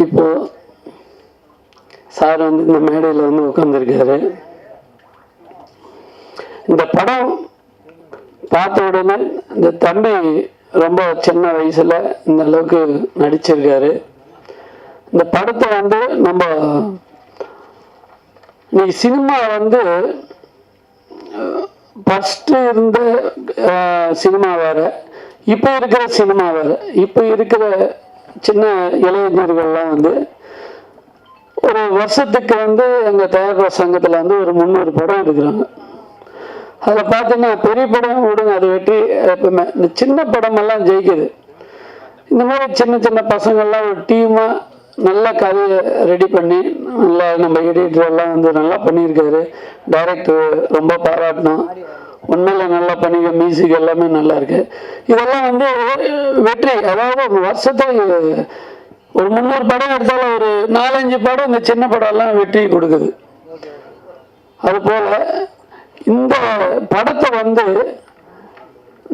இப்போ சார் வந்து இந்த மேடையில் வந்து உட்காந்துருக்காரு. இந்த படம் பார்த்த உடனே இந்த தம்பி ரொம்ப சின்ன வயசில் இந்த அளவுக்கு நடிச்சிருக்காரு. இந்த படத்தை வந்து நம்ம நீ சினிமா வந்து ஃபஸ்ட்டு இருந்த சினிமா வேறு, இப்போ இருக்கிற சினிமா வேறு. இப்போ இருக்கிற சின்ன இளைஞர்கள்லாம் வந்து ஒரு வருஷத்துக்கு வந்து எங்கள் தயாரிப்பாளர் சங்கத்தில் வந்து ஒரு 300 படம் எடுக்கிறாங்க. அதில் பார்த்தீங்கன்னா பெரிய படம் விடுங்க, அது வெற்றி. எப்பவுமே இந்த சின்ன படமெல்லாம் ஜெயிக்குது. இந்த மாதிரி சின்ன சின்ன பசங்கள்லாம் ஒரு டீமாக நல்ல கதையை ரெடி பண்ணி நல்லா நம்ம எடிட்டரெல்லாம் வந்து நல்லா பண்ணியிருக்காரு. டைரக்டர் ரொம்ப பாராட்டணும், உண்மையில் நல்லா பண்ணிக்க. மியூசிக் எல்லாமே நல்லா இருக்கு. இதெல்லாம் வந்து வெற்றி. அதாவது ஒரு வருஷத்துக்கு ஒரு 300 படம் எடுத்தாலும் ஒரு 4-5 படம் இந்த சின்ன படம்லாம் வெற்றி கொடுக்குது. அதுபோல் இந்த படத்தை வந்து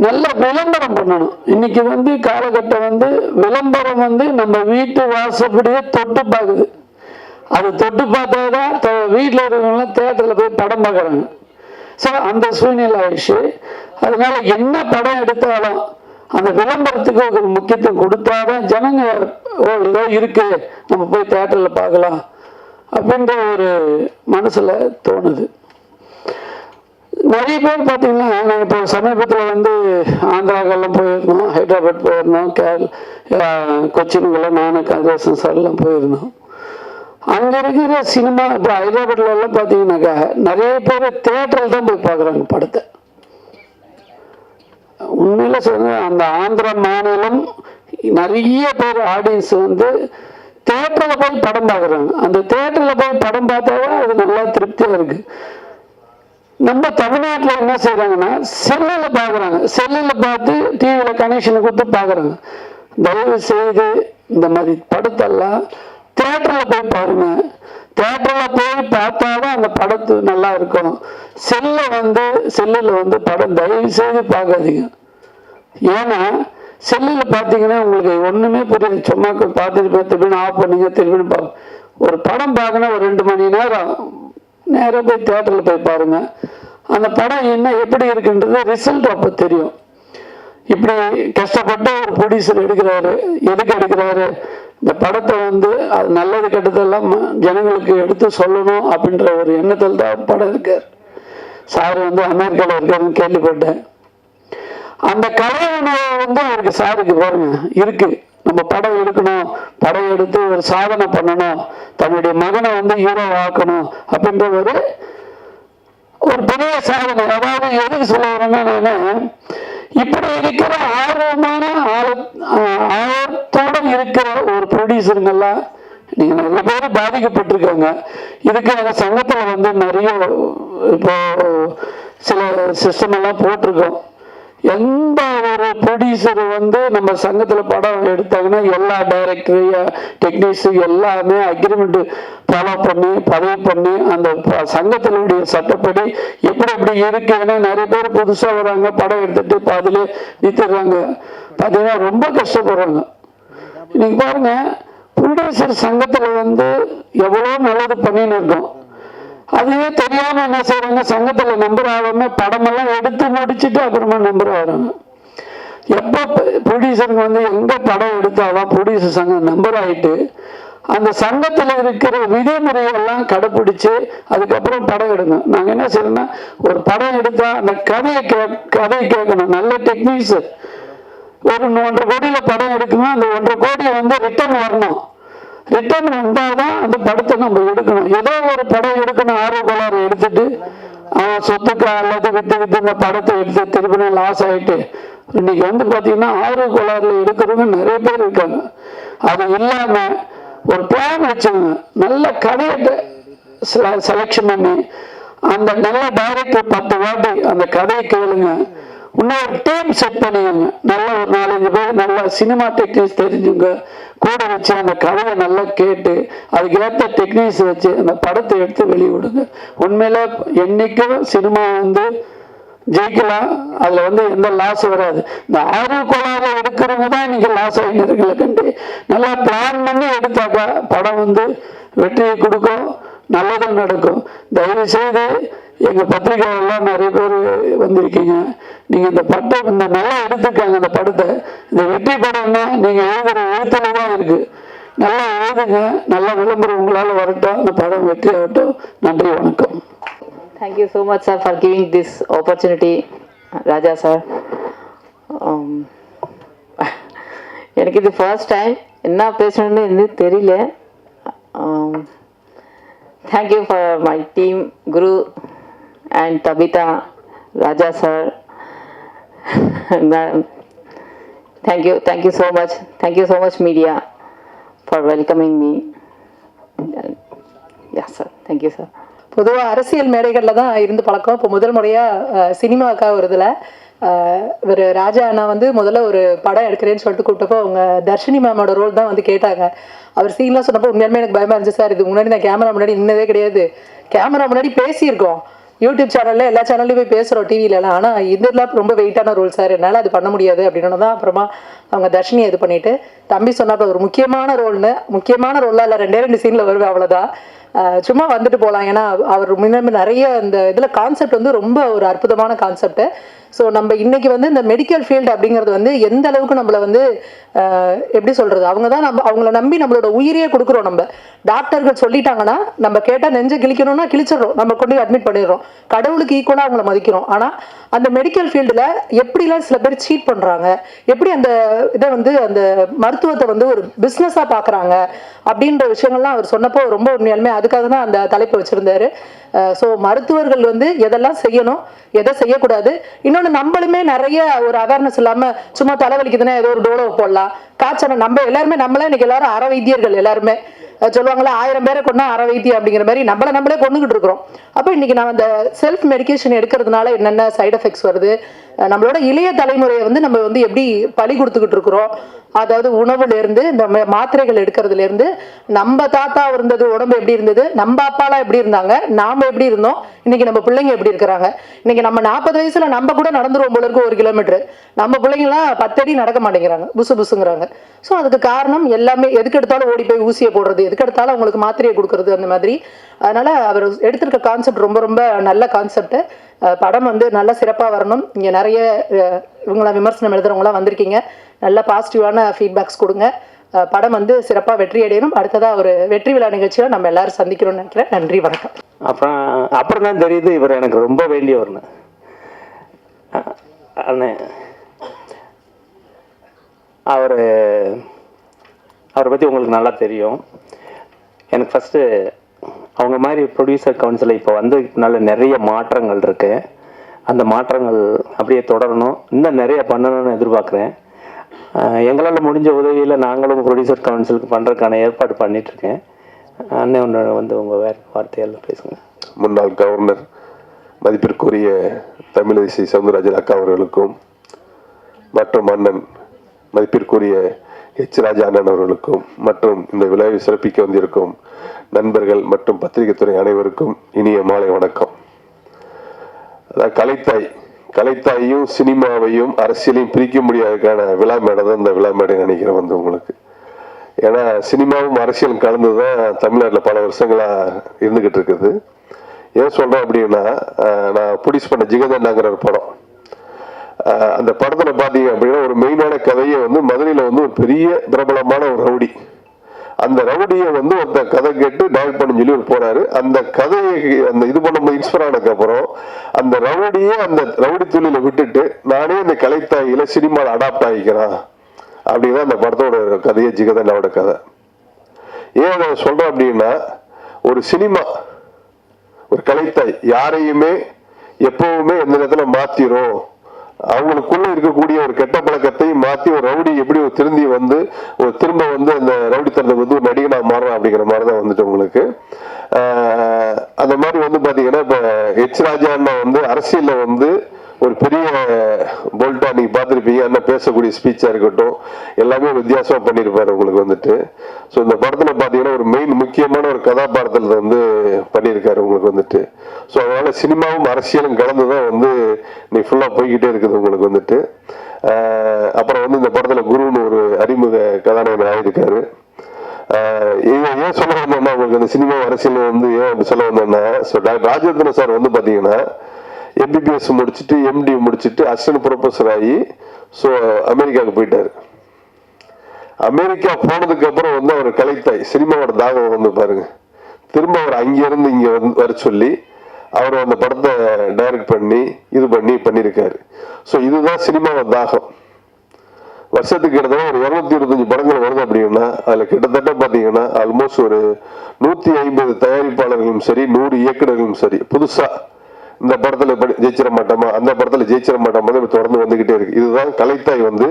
நல்ல விளம்பரம் பண்ணணும். இன்னைக்கு வந்து காலகட்டம் வந்து விளம்பரம் வந்து நம்ம வீட்டு வாசப்படியே தொட்டு பார்க்குது. அது தொட்டு பார்த்தா தான் வீட்டில் இருக்கிறவங்களாம் தேட்டரில் போய் படம் பார்க்குறாங்க. ஸோ அந்த சூழ்நிலை ஆயிடுச்சு. அதனால என்ன படம் எடுத்தாலும் அந்த விளம்பரத்துக்கு ஒரு முக்கியத்துவம் கொடுத்தாதான் ஜனங்க ஏதோ இருக்கு, நம்ம போய் தேட்டரில் பார்க்கலாம் அப்படின்ற ஒரு மனசில் தோணுது. நிறைய பேர் பார்த்தீங்கன்னா, நாங்கள் இப்போ சமீபத்தில் வந்து ஆந்திராக்கெல்லாம் போயிருந்தோம், ஹைதராபாத் போயிருந்தோம், கொச்சினுக்கெல்லாம் நானும் கதிரேசன் சார்லாம் போயிருந்தோம். அங்கே இருக்கிற சினிமா இப்போ ஹைதராபாத்லாம் பார்த்தீங்கன்னாக்கா நிறைய பேர் தேட்டரில் தான் போய் பார்க்குறாங்க படத்தை. உண்மையில் சொல்லுங்க, அந்த ஆந்திரா மாநிலம் நிறைய பேர் ஆடியன்ஸ் வந்து தேட்டரில் போய் படம் பார்க்குறாங்க. அந்த தேட்டரில் போய் படம் பார்த்தாதான் அது நல்லா திருப்தியாக இருக்குது. நம்ம தமிழ்நாட்டில் என்ன செய்கிறாங்கன்னா செல்லில் பார்க்குறாங்க. செல்லில் பார்த்து டிவியில் கனெக்ஷனை கொடுத்து பார்க்குறாங்க. தயவு செய்து இந்த மாதிரி படத்தெல்லாம் தேட்டரில் போய் பாருங்கள். தேட்டரில் போய் பார்த்தாதான் அந்த படத்து நல்லா இருக்கும். செல்லில் வந்து படம் தயவு செய்து பார்க்காதீங்க. ஏன்னா செல்லில் பார்த்தீங்கன்னா உங்களுக்கு ஒன்றுமே புரியாது. சும்மா பார்த்துட்டு திருப்பி ஆஃப் பண்ணிங்க, திருப்பி ஒரு படம் பார்க்கணும். ஒரு 2 மணி நேரம் நேராக போய் தேட்டரில் போய் பாருங்கள். அந்த படம் என்ன எப்படி இருக்குன்றது ரிசல்ட் அப்போ தெரியும். இப்படி கஷ்டப்பட்டு ஒரு ப்ரொடியூசர் எடுக்கிறாரு. எதுக்கு எடுக்கிறாரு? இந்த படத்தை வந்து அது நல்லது கெட்டதெல்லாம் ஜனங்களுக்கு எடுத்து சொல்லணும் அப்படின்ற ஒரு எண்ணத்தில் தான் படம் இருக்கார். சார் வந்து அமெரிக்காவில் இருக்காருன்னு கேள்விப்பட்டேன். அந்த கலை உணவு வந்து அவருக்கு சாருக்கு பாருங்க இருக்கு. நம்ம படம் எடுக்கணும், படம் எடுத்து ஒரு சாதனை பண்ணணும், தன்னுடைய மகனை வந்து ஹீரோ ஆக்கணும் அப்படின்ற ஒரு பெரிய சாதனை. அதாவது எதுக்கு சொல்ல வரேன்னா, நான் இப்படி இருக்கிற ஆர்வத்தோட இருக்கிற ஒரு ப்ரொடியூசருங்கெல்லாம் நீங்க நிறைய பேர் பாதிக்கப்பட்டிருக்காங்க. இதுக்கு எங்கள் சங்கத்தில் வந்து நிறைய இப்போ சில சிஸ்டம் எல்லாம் போட்டிருக்கோம். எந்த ஒரு ப்ரொடியூசர் வந்து நம்ம சங்கத்தில் படம் எடுத்தாங்கன்னா எல்லா டைரக்டரு டெக்னீஷியன் எல்லாமே அக்ரிமெண்ட் ஃபாலோ பண்ணி பதிவு பண்ணி அந்த சங்கத்தினுடைய சட்டப்படி எப்படி எப்படி இருக்கு. ஏன்னா நிறைய பேர் புதுசாக வராங்க, படம் எடுத்துட்டு பாதிலே நிறுத்திடுறாங்க. பார்த்தீங்கன்னா ரொம்ப கஷ்டப்படுறாங்க. இன்னைக்கு பாருங்க, ப்ரொடியூசர் சங்கத்தில் வந்து எவ்வளோ நல்லது பண்ணின்னு இருக்கோம். அதுவே தெரியாம என்ன செய்யறாங்க, சங்கத்துல நம்பர் ஆகாம படமெல்லாம் எடுத்து முடிச்சுட்டு அப்புறமா நம்பர் ஆகிறாங்க. எப்போ ப்ரொடியூசருக்கு வந்து எங்க படம் எடுத்தாலும் ப்ரொடியூசர் சங்கம் நம்பர் ஆகிட்டு அந்த சங்கத்தில் இருக்கிற விதிமுறையெல்லாம் கடைப்பிடிச்சு அதுக்கப்புறம் படம் எடுங்க. நாங்கள் என்ன செய்யறோம்னா, ஒரு படம் எடுத்தா அந்த கதையை கேட்கணும். நல்ல டெக்னீஷியன் ஒரு 1.5 கோடியில் படம் எடுக்கணும். அந்த 1.5 கோடி வந்து ரிட்டர்ன் வரணும். ரிட்டர்ன் வந்தால் தான் அந்த படத்தை நம்ம எடுக்கணும். ஏதோ ஒரு படம் எடுக்கணும், ஆர்வக்கோளாறு எடுத்துட்டு அவன் சொத்துக்கு அல்லது வித்து இந்த படத்தை எடுத்து திருப்பி லாஸ் ஆகிட்டு இன்னைக்கு வந்து பார்த்தீங்கன்னா ஆர்வக்கோளாறுல எடுக்கிறவங்க நிறைய பேர் இருக்காங்க. அது இல்லாமல் ஒரு பிளான் வச்சுக்கோங்க. நல்ல கதையை செலக்ஷன் பண்ணி அந்த நல்ல டைரக்டர் 10 வாட்டி அந்த கதையை கேளுங்க. இன்னொரு டீம் செட் பண்ணிக்கோங்க. நல்ல ஒரு 4-5 பேர் நல்ல சினிமா டெக்னிக்ஸ் தெரிஞ்சுங்க கூட வச்சு அந்த கதையை நல்லா கேட்டு அதுக்கு ஏற்ற டெக்னிக்ஸ் வச்சு அந்த படத்தை எடுத்து வெளியிடுங்க. உண்மையில என்னைக்கும் சினிமா வந்து ஜெயிக்கலாம். அதில் வந்து எந்த லாஸ் வராது. இந்த ஆர்வ கோளாறு எடுக்கிறவங்க தான் இன்னைக்கு லாஸ் ஆகினர்களை கண்டு நல்லா பிளான் பண்ணி எடுத்தாக்கா படம் வந்து வெற்றியை கொடுக்கும், நல்லதும் நடக்கும். தயவு செய்து எங்கள் பத்திரிகையெல்லாம் நிறைய பேர் வந்திருக்கீங்க. நீங்கள் இந்த நல்லா எடுத்துருக்காங்க இந்த படத்தை. இந்த வெற்றி படம்னா நீங்கள் எழுதுகிற எழுத்துல தான் இருக்குது. நல்லா எழுதுங்க, நல்ல விளம்பரம் உங்களால் வரட்டும், அந்த படம் வெற்றி ஆகட்டும். நன்றி, வணக்கம். Thank you so much, sir, for giving this opportunity, Raja sir. எனக்கு இது ஃபர்ஸ்ட் டைம் என்ன பேசணும்னு இன்னும் தெரியல. Thank you for my team, Guru and Tabitha, Raja sir. Thank you so much media for welcoming me. Yeah sir, thank you sir. பொதுவாக அரசியல் மேடைகளில் தான் இருந்து பழக்கம். இப்போ முதல் முறையாக சினிமாவுக்காக வருதுல ஒரு ராஜா அண்ணா வந்து முதல்ல ஒரு படம் எடுக்கிறேன்னு சொல்லிட்டு கூப்பிட்டப்போ அவங்க தர்ஷினி மேமோட ரோல் தான் வந்து கேட்டாங்க. அவர் சீன்லாம் சொன்னப்போ உண்மையாலுமே எனக்கு பயமாக இருந்துச்சு. சார் இது முன்னாடி நான் கேமரா முன்னாடி நின்னதே கிடையாது, கேமரா முன்னாடி பேசியிருக்கோம், யூடியூப் சேனலில் எல்லா சேனல்லையும் போய் பேசுகிறோம் டிவிலலாம். ஆனால் இதெல்லாம் ரொம்ப வெயிட்டான ரோல் சார், என்னால் அது பண்ண முடியாது அப்படின்னு தான் அப்புறமா அவங்க தர்ஷினியை இது பண்ணிவிட்டு தம்பி சொன்னாப்போ ஒரு முக்கியமான ரோல்லாம் இல்லை, 2 சீனில் வருவேன் அவ்வளோதான், சும்மா வந்துட்டு போகலாம். ஏன்னா அவர் முன்னாடி நிறைய இந்த இதில் கான்செப்ட் வந்து ரொம்ப ஒரு அற்புதமான கான்செப்ட்டு. ஸோ நம்ம இன்றைக்கி வந்து இந்த மெடிக்கல் ஃபீல்டு அப்படிங்கிறது வந்து எந்த அளவுக்கு நம்மளை வந்து எப்படி சொல்கிறது, அவங்க தான் அவங்கள நம்பி நம்மளோட உயிரையே கொடுக்குறோம். நம்ம டாக்டர்கள் சொல்லிட்டாங்கன்னா நம்ம கேட்டால் நெஞ்சை கிழிக்கணும்னா கிழிச்சிடறோம், நம்ம கொண்டு போய் அட்மிட் பண்ணிடுறோம், கடவுளுக்கு ஈக்குவலாக அவங்கள மதிக்கிறோம். ஆனால் அந்த மெடிக்கல் ஃபீல்டில் எப்படிலாம் சில பேர் சீட் பண்ணுறாங்க, எப்படி அந்த இதை வந்து அந்த மருத்துவத்தை வந்து ஒரு பிஸ்னஸாக பார்க்குறாங்க அப்படின்ற விஷயங்கள்லாம் அவர் சொன்னப்போ ரொம்ப உண்மையாலுமே அதுக்காக தான் அந்த தலைப்பு வச்சுருந்தாரு. ஸோ மருத்துவர்கள் வந்து எதெல்லாம் செய்யணும், எதை செய்யக்கூடாது. இன்னொன்று நம்மளுமே நிறைய ஒரு அவேர்னஸ் இல்லாமல் சும்மா தலைவலிக்குதுன்னா ஏதோ ஒரு டோலோ போடலாம், காய்ச்சல் நம்ம எல்லாருமே நம்மளே இன்னைக்கு எல்லாரும் அற வைத்தியர்கள் எல்லாருமே சொல்லுவாங்களா, 1000 பேரை கொண்டா அற வைத்தியம் அப்படிங்கிற மாதிரி நம்மளே கொண்டுகிட்டு இருக்கிறோம். அப்போ இன்னைக்கு நம்ம அந்த செல்ஃப் மெடிக்கேஷன் எடுக்கிறதுனால என்னென்ன சைடு எஃபெக்ட்ஸ் வருது, நம்மளோட இளைய தலைமுறையை வந்து நம்ம வந்து எப்படி பலி கொடுத்துக்கிட்டு இருக்கிறோம், அதாவது உணவுலேருந்து இந்த மாத்திரைகள் எடுக்கிறதுலேருந்து நம்ம தாத்தா இருந்தது உடம்பு எப்படி இருந்தது, நம்ம அப்பாலாம் எப்படி இருந்தாங்க, நாம் எப்படி இருந்தோம், இன்னைக்கு நம்ம பிள்ளைங்க எப்படி இருக்கிறாங்க. இன்னைக்கு நம்ம 40 வயசுல நம்ம கூட நடந்துருவோம் போல இருக்கு 1 கிலோமீட்டர், நம்ம பிள்ளைங்களாம் 10 அடி நடக்க மாட்டேங்கிறாங்க, புசுங்கிறாங்க. ஸோ அதுக்கு காரணம் எல்லாமே எதுக்கு எடுத்தாலும் ஓடி போய் ஊசியை போடுறது, எதுக்கு எடுத்தாலும் அவங்களுக்கு மாத்திரையை கொடுக்கறது அந்த மாதிரி. அதனால அவர் எடுத்திருக்க கான்செப்ட் ரொம்ப ரொம்ப நல்ல கான்செப்ட். படம் வந்து நல்லா சிறப்பாக வரணும். இங்கே நிறைய இவங்களாம் விமர்சனம் எழுதுறவங்களாம் வந்திருக்கீங்க, நல்ல பாசிட்டிவான ஃபீட்பேக்ஸ் கொடுங்க. படம் வந்து சிறப்பாக வெற்றி அடையணும். அடுத்ததாக ஒரு வெற்றி விழா நிகழ்ச்சியில் நம்ம எல்லாரும் சந்திக்கணும்னு நினைக்கிறேன். நன்றி, வணக்கம். அப்புறம் தான் தெரியுது இவர் எனக்கு ரொம்ப வேண்டியவர்னு. அண்ணே அவரை பற்றி உங்களுக்கு நல்லா தெரியும். எனக்கு ஃபஸ்ட்டு அவங்க மாதிரி ப்ரொடியூசர் கவுன்சிலில் இப்போ வந்ததுனால நிறைய மாற்றங்கள் இருக்குது. அந்த மாற்றங்கள் அப்படியே தொடரணும், இன்னும் நிறைய பண்ணணும்னு எதிர்பார்க்குறேன். எங்களால் முடிஞ்ச உதவியில் நாங்களும் ப்ரொடியூசர் கவுன்சிலுக்கு பண்ணுறதுக்கான ஏற்பாடு பண்ணிகிட்ருக்கேன். அண்ணன் ஒன்று வந்து உங்கள் வார்த்தையால் பேசுங்க. முன்னாள் கவர்னர் மதிப்பிற்குரிய தமிழிசை சவுந்தரராஜன் அக்கா அவர்களுக்கும் மற்றும் அண்ணன் மதிப்பிற்குரிய எச் ராஜா அண்ணன் அவர்களுக்கும் மற்றும் இந்த விழாவை சிறப்பிக்க வந்திருக்கும் நண்பர்கள் மற்றும் பத்திரிகைத்துறை அனைவருக்கும் இனிய மாலை வணக்கம். கலைத்தாயையும் சினிமாவையும் அரசியலையும் பிரிக்க முடியாததுக்கான விழா மேடை தான் இந்த விழா மேடை நினைக்கிறேன் வந்து உங்களுக்கு. ஏன்னா சினிமாவும் அரசியலும் கலந்துதான் தமிழ்நாட்டில் பல வருஷங்களாக இருந்துகிட்டு இருக்குது. ஏன் சொல்கிறேன் அப்படின்னா, நான் ப்ரொடியூஸ் பண்ண ஜிகதண்டாங்கிற ஒரு படம், அந்த படத்தில் பார்த்தீங்க அப்படின்னா ஒரு மெயினான கதையை வந்து மதுரையில் வந்து ஒரு பெரிய பிரபலமான ஒரு ரவுடி, அந்த ரவுடியை வந்து அந்த கதை கேட்டு டைரக்ட் பண்ண சொல்லி ஒரு போறாரு. அந்த கதையை அந்த இது பண்ணும்போது இன்ஸ்பயர் ஆனதுக்கு அப்புறம் அந்த ரவுடியை அந்த ரவுடி தொழிலை விட்டுட்டு நானே அந்த கலைத்தாயில சினிமாவில் அடாப்ட் ஆகிக்கிறேன் அப்படின்னா அந்த படத்தோட கதையை ஜிகதண்டாவோட கதை. ஏன் அதை சொல்றேன் அப்படின்னா, ஒரு சினிமா ஒரு கலைத்தாய் யாரையுமே எப்பவுமே எந்த நேரத்தில் மாத்திரும், அவங்களுக்குள்ள இருக்கக்கூடிய ஒரு கெட்ட பழக்கத்தையும் மாற்றி ஒரு ரவுடி எப்படி ஒரு திரும்பி வந்து ஒரு திரும்ப வந்து அந்த ரவுடித்தனத்தை வந்து ஒரு நடிகனா மாறுறான் அப்படிங்கிற மாதிரி தான் வந்துட்டு உங்களுக்கு. அந்த மாதிரி வந்து பார்த்தீங்கன்னா இப்போ எச் ராஜா அண்ணா வந்து அரசியலில் வந்து ஒரு பெரிய போல்ட்டா நீங்க பார்த்துருப்பீங்க. அண்ணன் பேசக்கூடிய ஸ்பீச்சா இருக்கட்டும் எல்லாமே வித்தியாசமா பண்ணியிருப்பாரு உங்களுக்கு வந்துட்டு. ஸோ இந்த படத்துல பாத்தீங்கன்னா ஒரு முக்கியமான ஒரு கதாபாத்திரத்தை வந்து பண்ணியிருக்காரு உங்களுக்கு வந்துட்டு. ஸோ அதனால சினிமாவும் அரசியலும் கலந்துதான் வந்து நீ ஃபுல்லா போய்கிட்டே இருக்குது உங்களுக்கு வந்துட்டு. அப்புறம் வந்து இந்த படத்துல குருன்னு ஒரு அறிமுக கதாநாயகன் ஆயிருக்காரு. ஏன் சொல்ல வந்தோம்னா உங்களுக்கு அந்த சினிமா அரசியல் வந்து ஏன் அப்படி சொல்ல வந்தோம்னா, டாக்டர் ராஜேந்திரன் சார் வந்து பாத்தீங்கன்னா எம்பிபிஎஸ் முடிச்சுட்டு எம்டி முடிச்சுட்டு அசிஸ்டன்ட் ப்ரொஃபஸர் ஆகி ஸோ அமெரிக்காவுக்கு போயிட்டாரு. அமெரிக்கா போனதுக்கு அப்புறம் வந்து அவர் கலைத்தாய் சினிமாவோட தாகம் வந்து பாருங்க. திரும்ப அவர் அங்கிருந்து இங்க வர சொல்லி அவர் அந்த படத்தை டைரக்ட் பண்ணி பண்ணியிருக்காரு. ஸோ இதுதான் சினிமாவோட தாகம். வருஷத்துக்கு கிட்டத்தட்ட ஒரு 225 படங்கள் வருது அப்படின்னா அதுல கிட்டத்தட்ட பாத்தீங்கன்னா ஆல்மோஸ்ட் ஒரு 150 தயாரிப்பாளர்களும் சரி 100 இயக்குநர்களும் சரி புதுசா இந்த படத்துல ஜெயிச்சிட மாட்டோமா அந்த படத்துல ஜெயிச்சிட மாட்டோமா தொடர்ந்து வந்துகிட்டே இருக்கு. இதுதான் கலைத்தாய் வந்து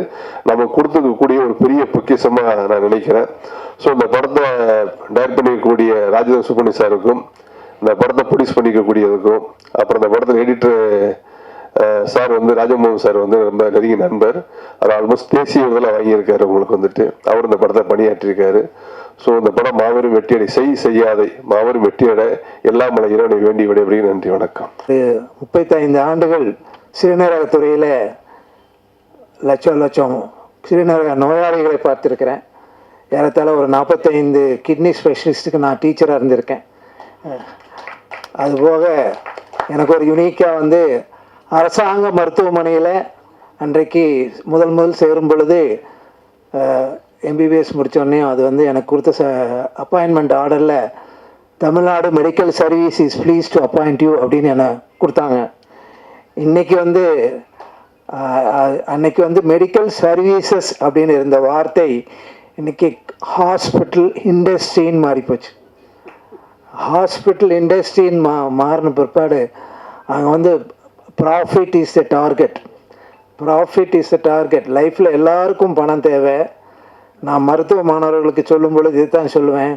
நம்ம கொடுத்துக்கக்கூடிய ஒரு பெரிய பொக்கிஷமா நான் நினைக்கிறேன். ஸோ இந்த படத்தை டைரக்ட் பண்ணிக்கக்கூடிய ராஜேந்திர சுப்பண்ணி சாருக்கும் இந்த படத்தை ப்ரொடியூஸ் பண்ணிக்கக்கூடியதுக்கும் அப்புறம் இந்த படத்துல எடிட்டர் சார் வந்து ராஜமோகன் சார் வந்து ரொம்ப நெருங்கிய நண்பர். அவர் ஆல்மோஸ்ட் தேசிய விருதில் வாங்கியிருக்காரு உங்களுக்கு வந்துட்டு. அவர் இந்த படத்தை பணியாற்றிருக்காரு. ஸோ இந்த படம் மாபெரும் வெற்றியடை செய்யாதை மாபெரும் வெற்றியடை எல்லாம் மலை இறைவனை வேண்டி விடைபெறுகிறேன். நன்றி, வணக்கம். 35 ஆண்டுகள் சிறுநீரகத்துறையில் லட்சம் சிறுநீரக நோயாளிகளை பார்த்துருக்கிறேன். ஏறத்தாழ ஒரு 45 கிட்னி ஸ்பெஷலிஸ்ட்டுக்கு நான் டீச்சராக இருந்திருக்கேன். அதுபோக எனக்கு ஒரு யுனிக்காக வந்து அரசாங்க மருத்துவமனையில் அன்றைக்கு முதல் சேரும் பொழுது எம்பிபிஎஸ் முடித்தோடனே அது வந்து எனக்கு கொடுத்த அப்பாயின்மெண்ட் ஆர்டரில் Tamil Nadu medical service is please to appoint you அப்படின்னு என்னை கொடுத்தாங்க. இன்றைக்கி வந்து அன்னைக்கு வந்து மெடிக்கல் சர்வீசஸ் அப்படின்னு இருந்த வார்த்தை இன்றைக்கி ஹாஸ்பிட்டல் இண்டஸ்ட்ரின்னு மாறிப்போச்சு. ஹாஸ்பிட்டல் இண்டஸ்ட்ரின்னு மாறின பிற்பாடு அங்கே வந்து ப்ராஃபிட் இஸ் த டார்கெட். லைஃப்பில் எல்லாருக்கும் பணம் தேவை. நான் மருத்துவ மாணவர்களுக்கு சொல்லும் பொழுது இதுதான் சொல்லுவேன்,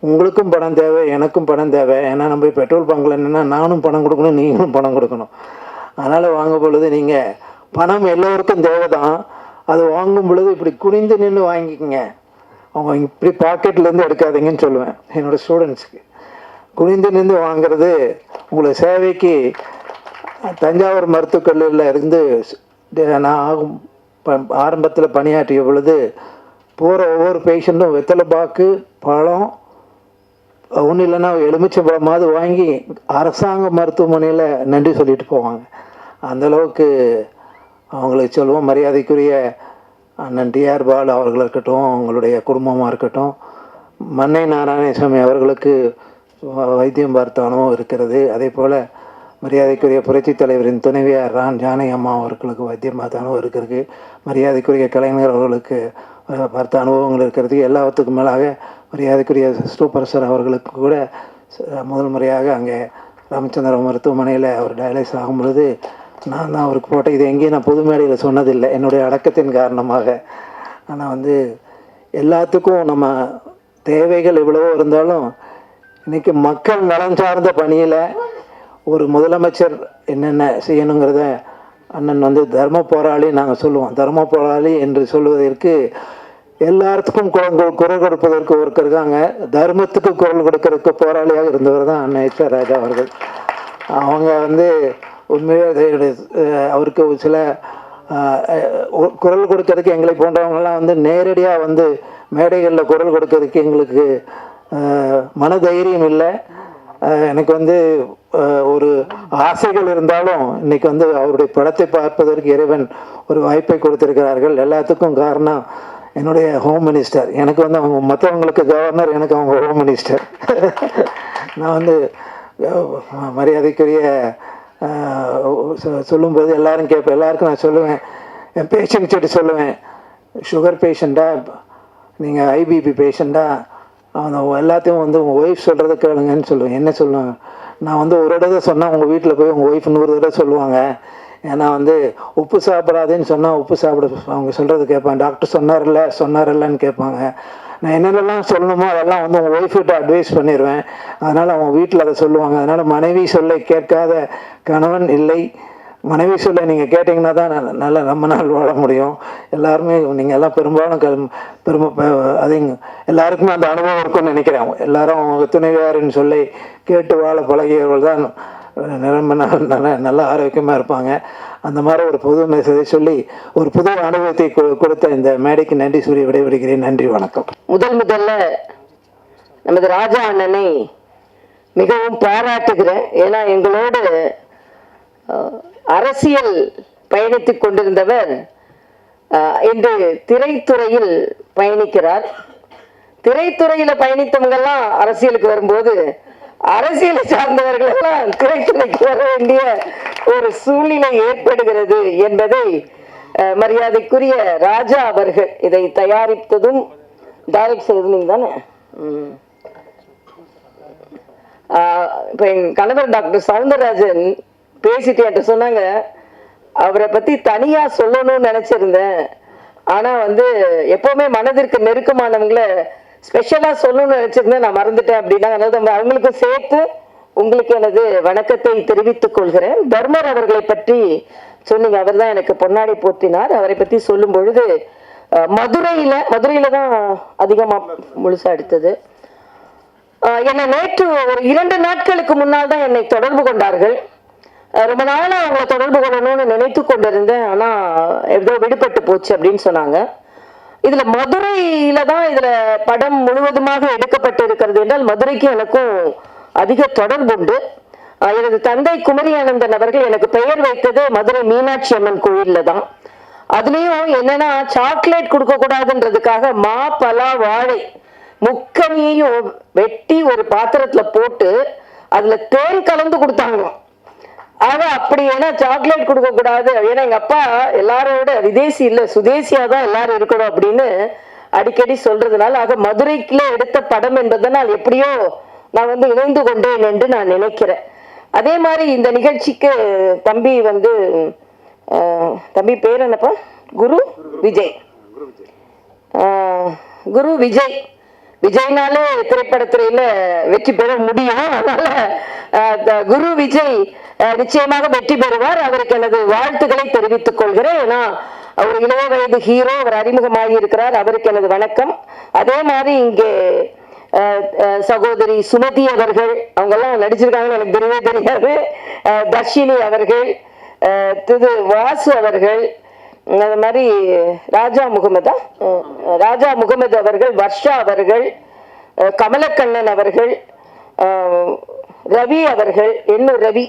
உங்களுக்கும் பணம் தேவை எனக்கும் பணம் தேவை. ஏன்னா நம்ம பெட்ரோல் பங்கில் என்னென்னா நானும் பணம் கொடுக்கணும் நீங்களும் பணம் கொடுக்கணும். அதனால் வாங்கும் பொழுது நீங்கள் பணம் எல்லோருக்கும் தேவை தான். அது வாங்கும் பொழுது இப்படி குனிந்து நின்று வாங்கிக்கோங்க. அவங்க இப்படி பாக்கெட்லேருந்து எடுக்காதீங்கன்னு சொல்லுவேன் என்னோடய ஸ்டூடெண்ட்ஸுக்கு. குனிந்து நின்று வாங்கிறது உங்களை சேவைக்கு. தஞ்சாவூர் மருத்துவக் கல்லூரியில் இருந்து நான் ஆரம்பத்தில் பணியாற்றிய பொழுது போகிற ஒவ்வொரு பேஷண்ட்டும் வெத்தலை பாக்கு பழம் ஒன்றும் இல்லைன்னா எலுமிச்சை பழமாவது வாங்கி அரசாங்க மருத்துவமனையில் நன்றி சொல்லிட்டு போவாங்க. அந்தளவுக்கு அவங்களுக்கு சொல்லுவோம். மரியாதைக்குரிய அண்ணன் டிஆர் பாலு அவர்கள் இருக்கட்டும், அவங்களுடைய குடும்பமாக இருக்கட்டும், மன்னை நாராயணசாமி அவர்களுக்கு வைத்தியம் பார்த்த அனுபவம் இருக்கிறது. அதே போல் மரியாதைக்குரிய புரட்சித் தலைவரின் துணைவியார் ஜானகி அம்மா அவர்களுக்கு வைத்தியம் பார்த்த அனுபவம் இருக்கிறது. மரியாதைக்குரிய கலைஞர் அவர்களுக்கு பார்த்த அனுபவங்கள் இருக்கிறது. எல்லாத்துக்கும் மேலாக மரியாதைக்குரிய சூப்பர் ஸ்டார் அவர்களுக்கு கூட முதல் முறையாக அங்கே ராமச்சந்திர மருத்துவமனையில் அவர் டயலைஸ் ஆகும் பொழுது நான் தான் அவருக்கு போட்டேன். இது எங்கேயும் நான் பொது மேடையில் சொன்னதில்லை, என்னுடைய அடக்கத்தின் காரணமாக. ஆனால் வந்து எல்லாத்துக்கும் நம்ம தேவைகள் எவ்வளவோ இருந்தாலும் இன்றைக்கி மக்கள் நலன் சார்ந்த பணியில் ஒரு முதலமைச்சர் என்னென்ன செய்யணுங்கிறத அண்ணன் வந்து தர்ம போராளி நாங்கள் சொல்லுவோம். தர்ம போராளி என்று சொல்வதற்கு எல்லாத்துக்கும் குரல் கொடுப்பதற்கு ஒருத்தர் இருக்காங்க. தர்மத்துக்கு குரல் கொடுக்கறதுக்கு போராளியாக இருந்தவர் தான் அண்ணன் எச்.ஆர். ராஜா அவர்கள். அவங்க வந்து உண்மையாக அவருக்கு சில குரல் கொடுக்கறதுக்கு எங்களை போன்றவங்கெல்லாம் வந்து நேரடியாக வந்து மேடைகளில் குரல் கொடுக்கறதுக்கு எங்களுக்கு மனதைரியம் இல்லை. எனக்கு வந்து ஒரு ஆசைகள் இருந்தாலும் இன்றைக்கி வந்து அவருடைய படத்தை பார்ப்பதற்கு இறைவன் ஒரு வாய்ப்பை கொடுத்திருக்கிறார்கள். எல்லாத்துக்கும் காரணம் என்னுடைய ஹோம் மினிஸ்டர். எனக்கு வந்து அவங்க மற்றவங்களுக்கு கவர்னர், எனக்கு அவங்க ஹோம் மினிஸ்டர். நான் வந்து மரியாதைக்குரிய சொல்லும்போது எல்லாரும் கேட்பேன், எல்லாருக்கும் நான் சொல்லுவேன், என் பேஷண்ட் கிட்ட சொல்லுவேன், சுகர் பேஷண்ட்டா நீங்கள் ஐபிபி பேஷண்ட்டா அவங்க எல்லாத்தையும் வந்து உங்கள் ஒய்ஃப் சொல்கிறத கேளுங்கன்னு சொல்லுவேன். என்ன சொல்லுவாங்க, நான் வந்து ஒரு தடவை சொன்னால் உங்கள் வீட்டில் போய் உங்கள் ஒய்ஃப் 100 தடவை சொல்லுவாங்க. ஏன்னா வந்து உப்பு சாப்பிடாதேன்னு சொன்னால் உப்பு சாப்பிட அவங்க சொல்கிறது கேட்பாங்க. டாக்டர் சொன்னார்லன்னு கேட்பாங்க. நான் என்னென்னலாம் சொல்லணுமோ அதெல்லாம் வந்து உங்கள் ஒய்ஃப்கிட்ட அட்வைஸ் பண்ணிடுவேன். அதனால் அவங்க வீட்டில் அதை சொல்லுவாங்க. அதனால் மனைவி சொல்லை கேட்காத கணவன் இல்லை, மனைவி சொல்ல நீங்கள் கேட்டிங்கன்னா தான் நல்லா ரொம்ப நாள் வாழ முடியும். எல்லாருமே நீங்கள் எல்லாம் பெரும்பாலும் அது எல்லாருக்குமே அந்த அனுபவம் இருக்கும்னு நினைக்கிறேன். எல்லாரும் அவங்க துணைவியாருன்னு சொல்லி கேட்டு வாழ பழகியவர்கள் தான் ரொம்ப நல்ல ஆரோக்கியமாக இருப்பாங்க. அந்த மாதிரி ஒரு புது மெசேஜை சொல்லி ஒரு புது அனுபவத்தை கொடுத்த இந்த மேடைக்கு நன்றி சொல்லி விடைபெறுகிறேன். நன்றி, வணக்கம். முதல்ல நமது ராஜா அண்ணனை மிகவும் பாராட்டுகிறேன். ஏன்னா எங்களோடு அரசியல் பயணித்துக் கொண்டிருந்தவர் இன்று திரைத்துறையில் பயணிக்கிறார். திரைத்துறையில பயணித்தவங்கெல்லாம் அரசியலுக்கு வரும்போது அரசியலை சார்ந்தவர்கள் எல்லாம் திரைத்துறைக்கு வர வேண்டிய ஒரு சூழ்நிலை ஏற்படுகிறது என்பதை மரியாதைக்குரிய ராஜா அவர்கள் இதை தயாரித்ததும் டைரக்ட் செய்தது நீங்க தானே. இப்போ என் கணவர் டாக்டர் சவுந்தரராஜன் பேசிட்டு என்கிட்ட சொன்னாங்க, அவரை பத்தி தனியா சொல்லணும்னு நினைச்சிருந்தேன், ஆனா எப்பவுமே மனதிற்கு நெருக்கமானவங்களை ஸ்பெஷலா சொல்லணும்னு நினைச்சிருந்தேன், நான் மறந்துட்டேன் அப்படின்னா. அவங்களுக்கு சேர்த்து உங்களுக்கு எனது வணக்கத்தை தெரிவித்துக் கொள்கிறேன். தர்மர் அவர்களை பற்றி சொன்னீங்க, அவர் தான் எனக்கு பொன்னாடை போற்றினார். அவரை பத்தி சொல்லும் பொழுது மதுரையில தான் அதிகமா முழுசா எடுத்தது. என்னை நேற்று ஒரு 2 நாட்களுக்கு முன்னால் தான் என்னை தொடர்பு கொண்டார்கள். ரொம்ப நாளா அவங்களை தொடர்பு கொள்ளணும்னு நினைத்து கொண்டிருந்தேன், ஆனா ஏதோ விடுபட்டு போச்சு அப்படின்னு சொன்னாங்க. இதுல மதுரையில தான் இதுல படம் முழுவதுமாக எடுக்கப்பட்டு இருக்கிறது என்றால் மதுரைக்கு எனக்கும் அதிக தொடர்பு உண்டு. எனது தந்தை குமரி ஆனந்தன் அவர்கள் எனக்கு பெயர் வைத்தது மதுரை மீனாட்சி அம்மன் கோயில்ல தான். அதுலயும் என்னன்னா சாக்லேட் கொடுக்க கூடாதுன்றதுக்காக மா பலா வாழை முக்கனியையும் வெட்டி ஒரு பாத்திரத்துல போட்டு அதுல தேன் கலந்து கொடுத்தாங்க. ஆனா அப்படி ஏன்னா சாக்லேட் கொடுக்க கூடாது, ஏன்னா எங்க அப்பா எல்லாரோட விதேசி இல்ல சுதேசியா தான் எல்லாரும் இருக்கணும் அப்படின்னு அடிக்கடி சொல்றதுனால, ஆக மதுரைக்குள்ள எடுத்த படம் என்பதனால் எப்படியோ நான் இணைந்து கொண்டேன் என்று நான் நினைக்கிறேன். அதே மாதிரி இந்த நிகழ்ச்சிக்கு தம்பி தம்பி பேர் என்னப்பா? குரு விஜய். குரு விஜய் விஜய்னாலே திரைப்படத்துறையில வெற்றி பெற முடியும். அதனால குரு விஜய் நிச்சயமாக வெற்றி பெறுவார். அவருக்கு எனது வாழ்த்துக்களை தெரிவித்துக் கொள்கிறேன். ஏன்னா அவர் இளைய வயது ஹீரோ, அவர் அறிமுகமாகி இருக்கிறார். அவருக்கு எனது வணக்கம். அதே மாதிரி இங்கே சகோதரி சுமதி அவர்கள், அவங்க எல்லாம் நடிச்சிருக்காங்கன்னு எனக்கு தெரியவே தெரியாது. தர்ஷினி அவர்கள், திரு வாசு அவர்கள், அது மாதிரி ராஜா முகமது அவர்கள், வர்ஷா அவர்கள், கமலக்கண்ணன் அவர்கள், ரவி அவர்கள், எண்ணூர் ரவி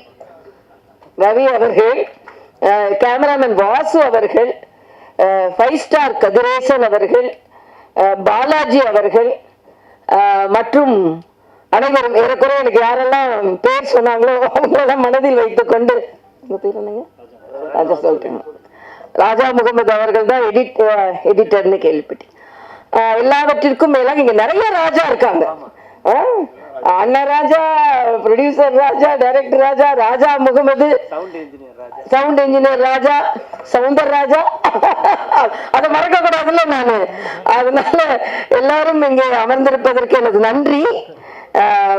அவர்கள், கேமராமேன் வாசு அவர்கள், 5 ஸ்டார் கதிரேசன் அவர்கள், பாலாஜி அவர்கள் மற்றும் அனைவரும் ஏறக்குறைய எனக்கு யாரெல்லாம் பேர் சொன்னாங்களோ அவங்களெல்லாம் மனதில் வைத்துக் கொண்டு பேர் என்னங்க ராஜா சொல்லிட்டேன். ராஜா முகமது அவர்கள் தான் எடிட்டர்னு கேள்விப்பட்டேன். எல்லாவற்றிற்கும் மேலாக இங்க நிறைய ராஜா இருக்காங்க. அண்ணன் ராஜா, ப்ரொடியூசர் ராஜா, டைரக்டர் ராஜா, ராஜா முகமது, சவுண்ட் இன்ஜினியர் ராஜா, சவுந்தர் ராஜா, அதை மறக்க கூடாதுல்ல நானு. அதனால எல்லாரும் இங்கே அமர்ந்திருப்பதற்கு எனது நன்றி.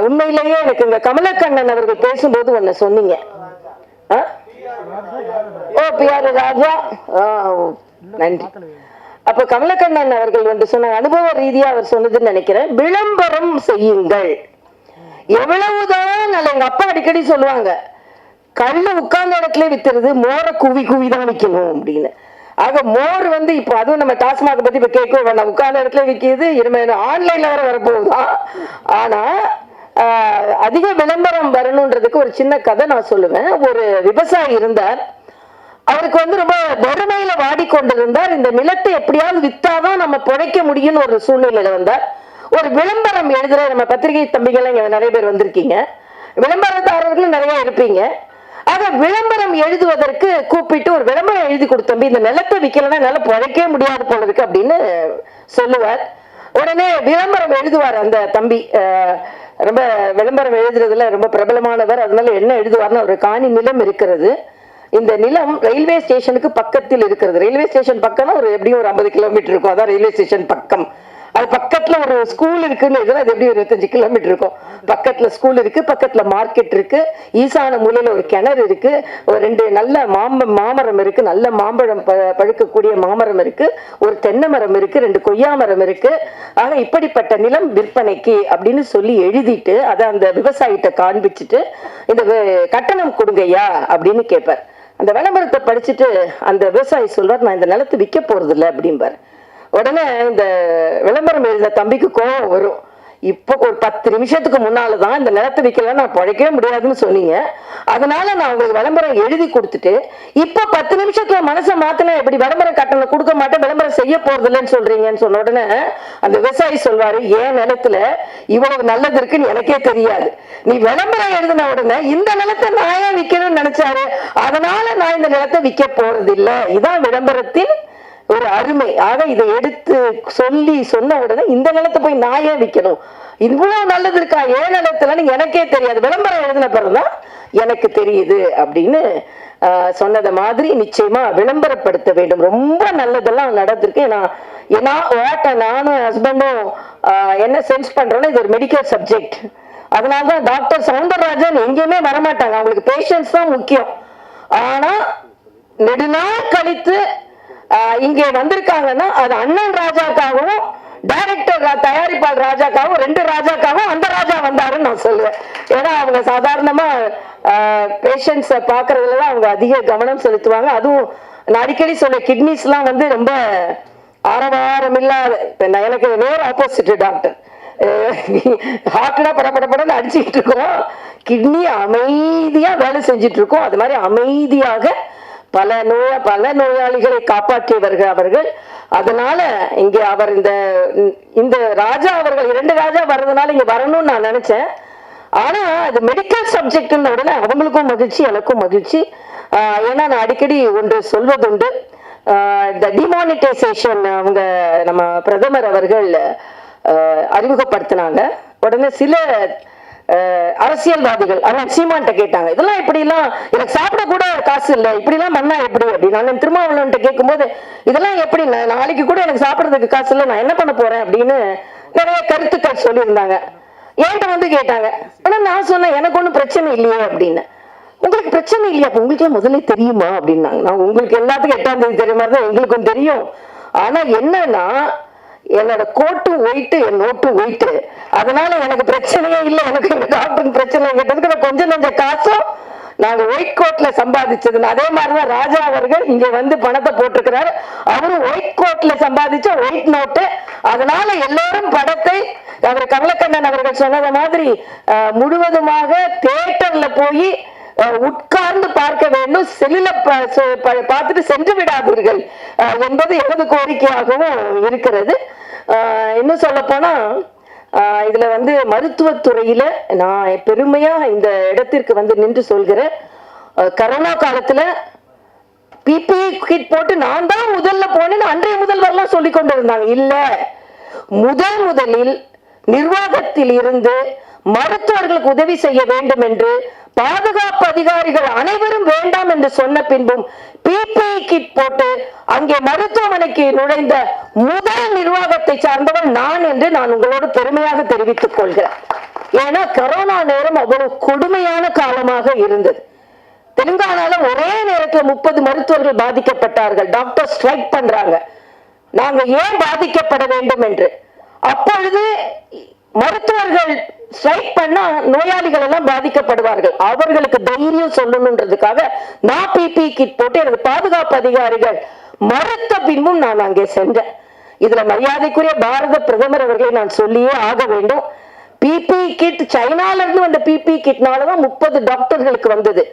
உண்மையிலேயே எனக்கு இந்த கமலக்கண்ணன் அவர்கள் பேசும்போது ஒன்னு சொன்னீங்க. பிஆர் ராஜா, நன்றி. அப்ப கமலக்கண்ணன் அவர்கள் சொன்ன அனுபவ ரீதியா அவர் சொன்னதுன்னு நினைக்கிறேன், விளம்பரம் செய்யுங்கள். எவ்வளவுதான் நல்ல, எங்க அப்பா அடிக்கடி சொல்லுவாங்க, கல்லு உட்கார்ந்த இடத்துல வித்துறது, மோரை குவி தான் விற்கணும் அப்படின்னு. ஆக மோர் இப்போ அதுவும் நம்ம டாஸ்மாக் பத்தி இப்ப கேட்க வேண்டாம், உட்கார்ந்த இடத்துல விற்கிது, ஆன்லைன்ல வர வரப்போகுதான். ஆனா அதிக விளம்பரம் வரணுன்றதுக்கு ஒரு சின்ன கதை நான் சொல்லுவேன். ஒரு விவசாயி இருந்தார், அவருக்கு ரொம்ப வறுமையில வாடிக்கொண்டிருந்தார். இந்த நிலத்தை எப்படியாவது வித்தாதான் நம்ம பிழைக்க முடியும்னு ஒரு சூழ்நிலையில வந்தார். ஒரு விளம்பரம் எழுதுற, நம்ம பத்திரிகை தம்பிகள் இங்க நிறைய பேர் வந்திருக்கீங்க, விளம்பரதாரர்களும் நிறைய இருப்பீங்க. ஆக விளம்பரம் எழுதுவதற்கு கூப்பிட்டு ஒரு விளம்பரம் எழுதி கொடுத்தம்பி, இந்த நிலத்தை விற்கலன்னா என்னால பிழைக்கவே முடியாது போல இருக்கு அப்படின்னு சொல்லுவார். உடனே விளம்பரம் எழுதுவார் அந்த தம்பி. ரொம்ப விளம்பரம் எழுதுறதுல ரொம்ப பிரபலமானவர். அதனால என்ன எழுதுவார்னு ஒரு காணி நிலம் இருக்கிறது. இந்த நிலம் ரயில்வே ஸ்டேஷனுக்கு பக்கத்தில் இருக்கிறது. ரயில்வே ஸ்டேஷன் பக்கம்னா எப்படியும் ஒரு 50 கிலோமீட்டர் இருக்கும். அதான் ரயில்வே ஸ்டேஷன் பக்கம். அது பக்கத்தில் பக்கத்துல ஒரு ஸ்கூல் இருக்குன்னு இதெல்லாம் அது எப்படி 25 கிலோமீட்டர் இருக்கும். பக்கத்துல ஸ்கூல் இருக்கு, பக்கத்துல மார்க்கெட் இருக்கு, ஈசான மூலையில ஒரு கிணறு இருக்கு, ஒரு 2 நல்ல மாமரம் இருக்கு, நல்ல மாம்பழம் பழுக்கக்கூடிய மாமரம் இருக்கு, ஒரு தென்னை மரம் இருக்கு, 2 கொய்யா மரம் இருக்கு. ஆக இப்படிப்பட்ட நிலம் விற்பனைக்கு அப்படின்னு சொல்லி எழுதிட்டு அதை அந்த விவசாயிட்ட காண்பிச்சுட்டு இந்த கட்டணம் கொடுங்கய்யா அப்படின்னு கேட்பார். அந்த விளம்பரத்தை படிச்சுட்டு அந்த விவசாயி சொல்வார், நான் இந்த நிலத்தை விற்க போறது இல்லை அப்படிம்பார். உடனே இந்த விளம்பரம் எழுதின தம்பிக்கு கோபம் வரும். இப்போ ஒரு 10 நிமிஷத்துக்கு முன்னாலதான் இந்த நிலத்தை விற்கலாம் நான் பழைக்கவே முடியாதுன்னு சொன்னீங்க, அதனால நான் உங்களுக்கு விளம்பரம் எழுதி கொடுத்துட்டு இப்போ 10 நிமிஷத்துல மனசை மாத்தின எப்படி விளம்பரம் கட்டணம் கொடுக்க மாட்டேன், விளம்பரம் செய்ய போறது இல்லைன்னு சொல்றீங்கன்னு சொன்ன உடனே அந்த விவசாயி சொல்வாரு, ஏன் நிலத்துல இவ்வளவு நல்லது இருக்குன்னு எனக்கே தெரியாது, நீ விளம்பரம் எழுதின உடனே இந்த நிலத்தை நான் ஏன் விற்கணும்னு நினைச்சாரு, அதனால நான் இந்த நிலத்தை விற்க போறது இல்லை. இதான் விளம்பரத்தின் ஒரு அருமை. ஆக இதை எடுத்து சொல்லி சொன்ன உடனே இந்த நிலத்தை போய் நான் ஏன் விற்கணும், இவ்வளவு நல்லது இருக்கா ஏன் நிலத்துலன்னு எனக்கே தெரியாது, விளம்பரம் எழுதின பிறகுதான் எனக்கு தெரியுது அப்படின்னு சொன்னதை மாதிரி நிச்சயமா விளம்பரப்படுத்த வேண்டும். ரொம்ப நல்லதெல்லாம் நடந்திருக்கு. நானும் ஹஸ்பண்டும் என்ன சென்ஸ் பண்றோம்னா இது ஒரு மெடிக்கல் சப்ஜெக்ட், அதனாலதான் டாக்டர் சவுந்தரராஜன் எங்கேயுமே வரமாட்டாங்க, அவங்களுக்கு பேஷன்ஸ் தான் முக்கியம். ஆனா நெடுநாள் கழித்து இங்கே வந்திருக்காங்கன்னா அது அண்ணன் ராஜாக்காகவும் டைரக்டர் தயாரிப்பாளர் ராஜாக்காகவும் 2 ராஜாக்காகவும் அந்த ராஜா வந்தாருன்னு நான் சொல்லுவேன். ஏன்னா அவங்க சாதாரணமா பேஷண்ட்ஸை பாக்குறதுலதான் அவங்க அதிக கவனம் செலுத்துவாங்க. அதுவும் நான் அடிக்கடி சொல்ல கிட்னிஸ் எல்லாம் வந்து ரொம்ப ஆரவாரம் இல்லாத, எனக்கு நேர் ஆப்போசிட் டாக்டர், ஹார்ட்னா படப்படப்படன்னு அடிச்சுக்கிட்டு இருக்கோம், கிட்னி அமைதியா வேலை செஞ்சுட்டு இருக்கோம். அது மாதிரி அமைதியாக பல நோயாளிகளை காப்பாற்றியவர்கள் அவர்கள். அதனால இங்க அவர் இந்த ராஜா அவர்கள் 2 ராஜா வர்றதுனால இங்க வரணும்னு நான் நினைச்சேன். ஆனா அது மெடிக்கல் சப்ஜெக்ட்னு உடனே அவங்களுக்கும் மகிழ்ச்சி எனக்கும் மகிழ்ச்சி. ஏன்னா நான் அடிக்கடி ஒன்று சொல்வதுண்டு, இந்த டிமானிட்டைசேஷன் அவங்க நம்ம பிரதமர் அவர்கள் அறிமுகப்படுத்தினாங்க. உடனே சில அரசியல்வாதிகள் சீமான்ட்ட கேட்டாங்க, இதெல்லாம் இப்படி எல்லாம் எனக்கு சாப்பிட கூட காசு இல்லை, இப்படி எல்லாம் மண்ணா எப்படி அப்படின்னு. நான் திருமாவளவன் கேட்கும் போது இதெல்லாம் எப்படி, நாளைக்கு கூட எனக்கு சாப்பிடறதுக்கு காசு இல்லை, நான் என்ன பண்ண போறேன் அப்படின்னு நிறைய கருத்துக்கள் சொல்லியிருந்தாங்க. என்கிட்ட வந்து கேட்டாங்க. ஆனா நான் சொன்னேன் எனக்கு ஒன்றும் பிரச்சனை இல்லையே அப்படின்னு. உங்களுக்கு பிரச்சனை இல்லையா, அப்ப உங்களுக்கே முதல்ல தெரியுமா அப்படின்னாங்க. நான் உங்களுக்கு எல்லாத்துக்கும் 8ஆம் தேதி தெரியும் மாதிரி தான் எங்களுக்கும் தெரியும். ஆனா என்னன்னா என்னோட கோட்டும் ஒயிட்டு என் நோட்டும் ஒயிட்டு, அதனால எனக்கு பிரச்சனையே இல்லை. எனக்கு எங்க டாக்டருக்கு பிரச்சனை கேட்டதுக்கு கொஞ்சம் கொஞ்சம் காசும் நாங்க ஒயிட் கோட்ல சம்பாதிச்சது. அதே மாதிரிதான் ராஜா அவர்கள் இங்க வந்து பணத்தை போட்டிருக்கிறாரு, அவரும் ஒயிட் கோட்ல சம்பாதிச்ச ஒயிட் நோட்டு. அதனால எல்லாரும் படத்தை அவர் கமலக்கண்ணன் அவர்கள் சொன்னது மாதிரி முழுவதுமாக தியேட்டர்ல போய் உட்கார்ந்து பார்க்க வேண்டும், செல்லுல பார்த்துட்டு சென்று விடாதீர்கள் என்பது எனது கோரிக்கையாகவும் இருக்கிறது. இன்னும் சொல்ல போனா இதுல வந்து மருத்துவத்துறையில நான் பெருமையா இந்த இடத்திற்கு வந்து நின்று சொல்கிறேன். கரோனா காலத்துல பிபிஇ கிட் போட்டு நான் தான் முதல்ல போனேன்னு அன்றைய முதல்வர்லாம் சொல்லி கொண்டு இருந்தாங்க. இல்ல, முதலில் நிர்வாகத்தில் இருந்து மருத்துவர்களுக்கு உதவி செய்ய வேண்டும் என்று பாதுகாப்பு அதிகாரிகள் அனைவரும் வேண்டாம் என்று சொன்ன பின்பும் பிபிஇ கிட் போட்டு அங்கே மருத்துவமனைக்கு நுழைந்த முதல் நிர்வாகத்தை சார்ந்தவர் நான் என்று நான் உங்களோடு பெருமையாக தெரிவித்துக் கொள்கிறேன். ஏன்னா கொரோனா நேரம் அவ்வளவு கொடுமையான காலமாக இருந்தது. தெலுங்கானால ஒரே நேரத்தில் 30 மருத்துவர்கள் பாதிக்கப்பட்டார்கள். டாக்டர் ஸ்ட்ரைக் பண்றாங்க, நாங்க ஏன் பாதிக்கப்பட வேண்டும் என்று. அப்பொழுது மருத்துவர்கள் ஸ்ட்ரைக் பண்ணா நோயாளிகள் எல்லாம் பாதிக்கப்படுவார்கள், அவர்களுக்கு தைரியம் சொல்லணுன்றதுக்காக நான் பிபிஇ கிட் போட்டு எனக்கு பாதுகாப்பு அதிகாரிகள் மறுத்த பின்பும் நான் அங்கே சென்றேன். இதுல மரியாதைக்குரிய பாரத பிரதமர் அவர்களை நான் சொல்லியே ஆக வேண்டும். பிபிஇ கிட் சைனால இருந்து வந்த பிபிஇ கிட்னாலதான் 30 டாக்டர்களுக்கு வந்தது.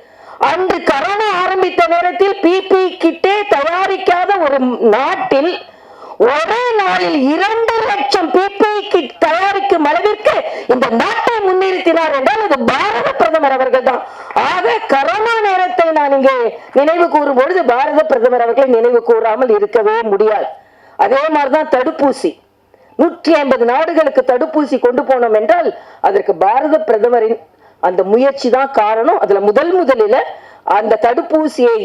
அன்று கரோனா ஆரம்பித்த நேரத்தில் பிபிஇ கிட்டே தயாரிக்காத ஒரு நாட்டில் ஒரே நாளில் 2 லட்சம் பிபிஇ கிட் தயாரிக்கும் அளவிற்கு இந்த நாட்டை முன்னிறுத்தினார் என்றால் அது பாரத பிரதமர் அவர்கள் தான். ஆக கரோனா நேரத்தை நான் இங்கே நினைவு கூறும் பொழுது பாரத பிரதமர் அவர்களை நினைவு கூறாமல் இருக்கவே முடியாது. அதே மாதிரிதான் தடுப்பூசி, 150 நாடுகளுக்கு தடுப்பூசி கொண்டு போனோம் என்றால் அதற்கு பாரத பிரதமரின் அந்த முயற்சி தான் காரணம். அதுல முதலில் அந்த தடுப்பூசியை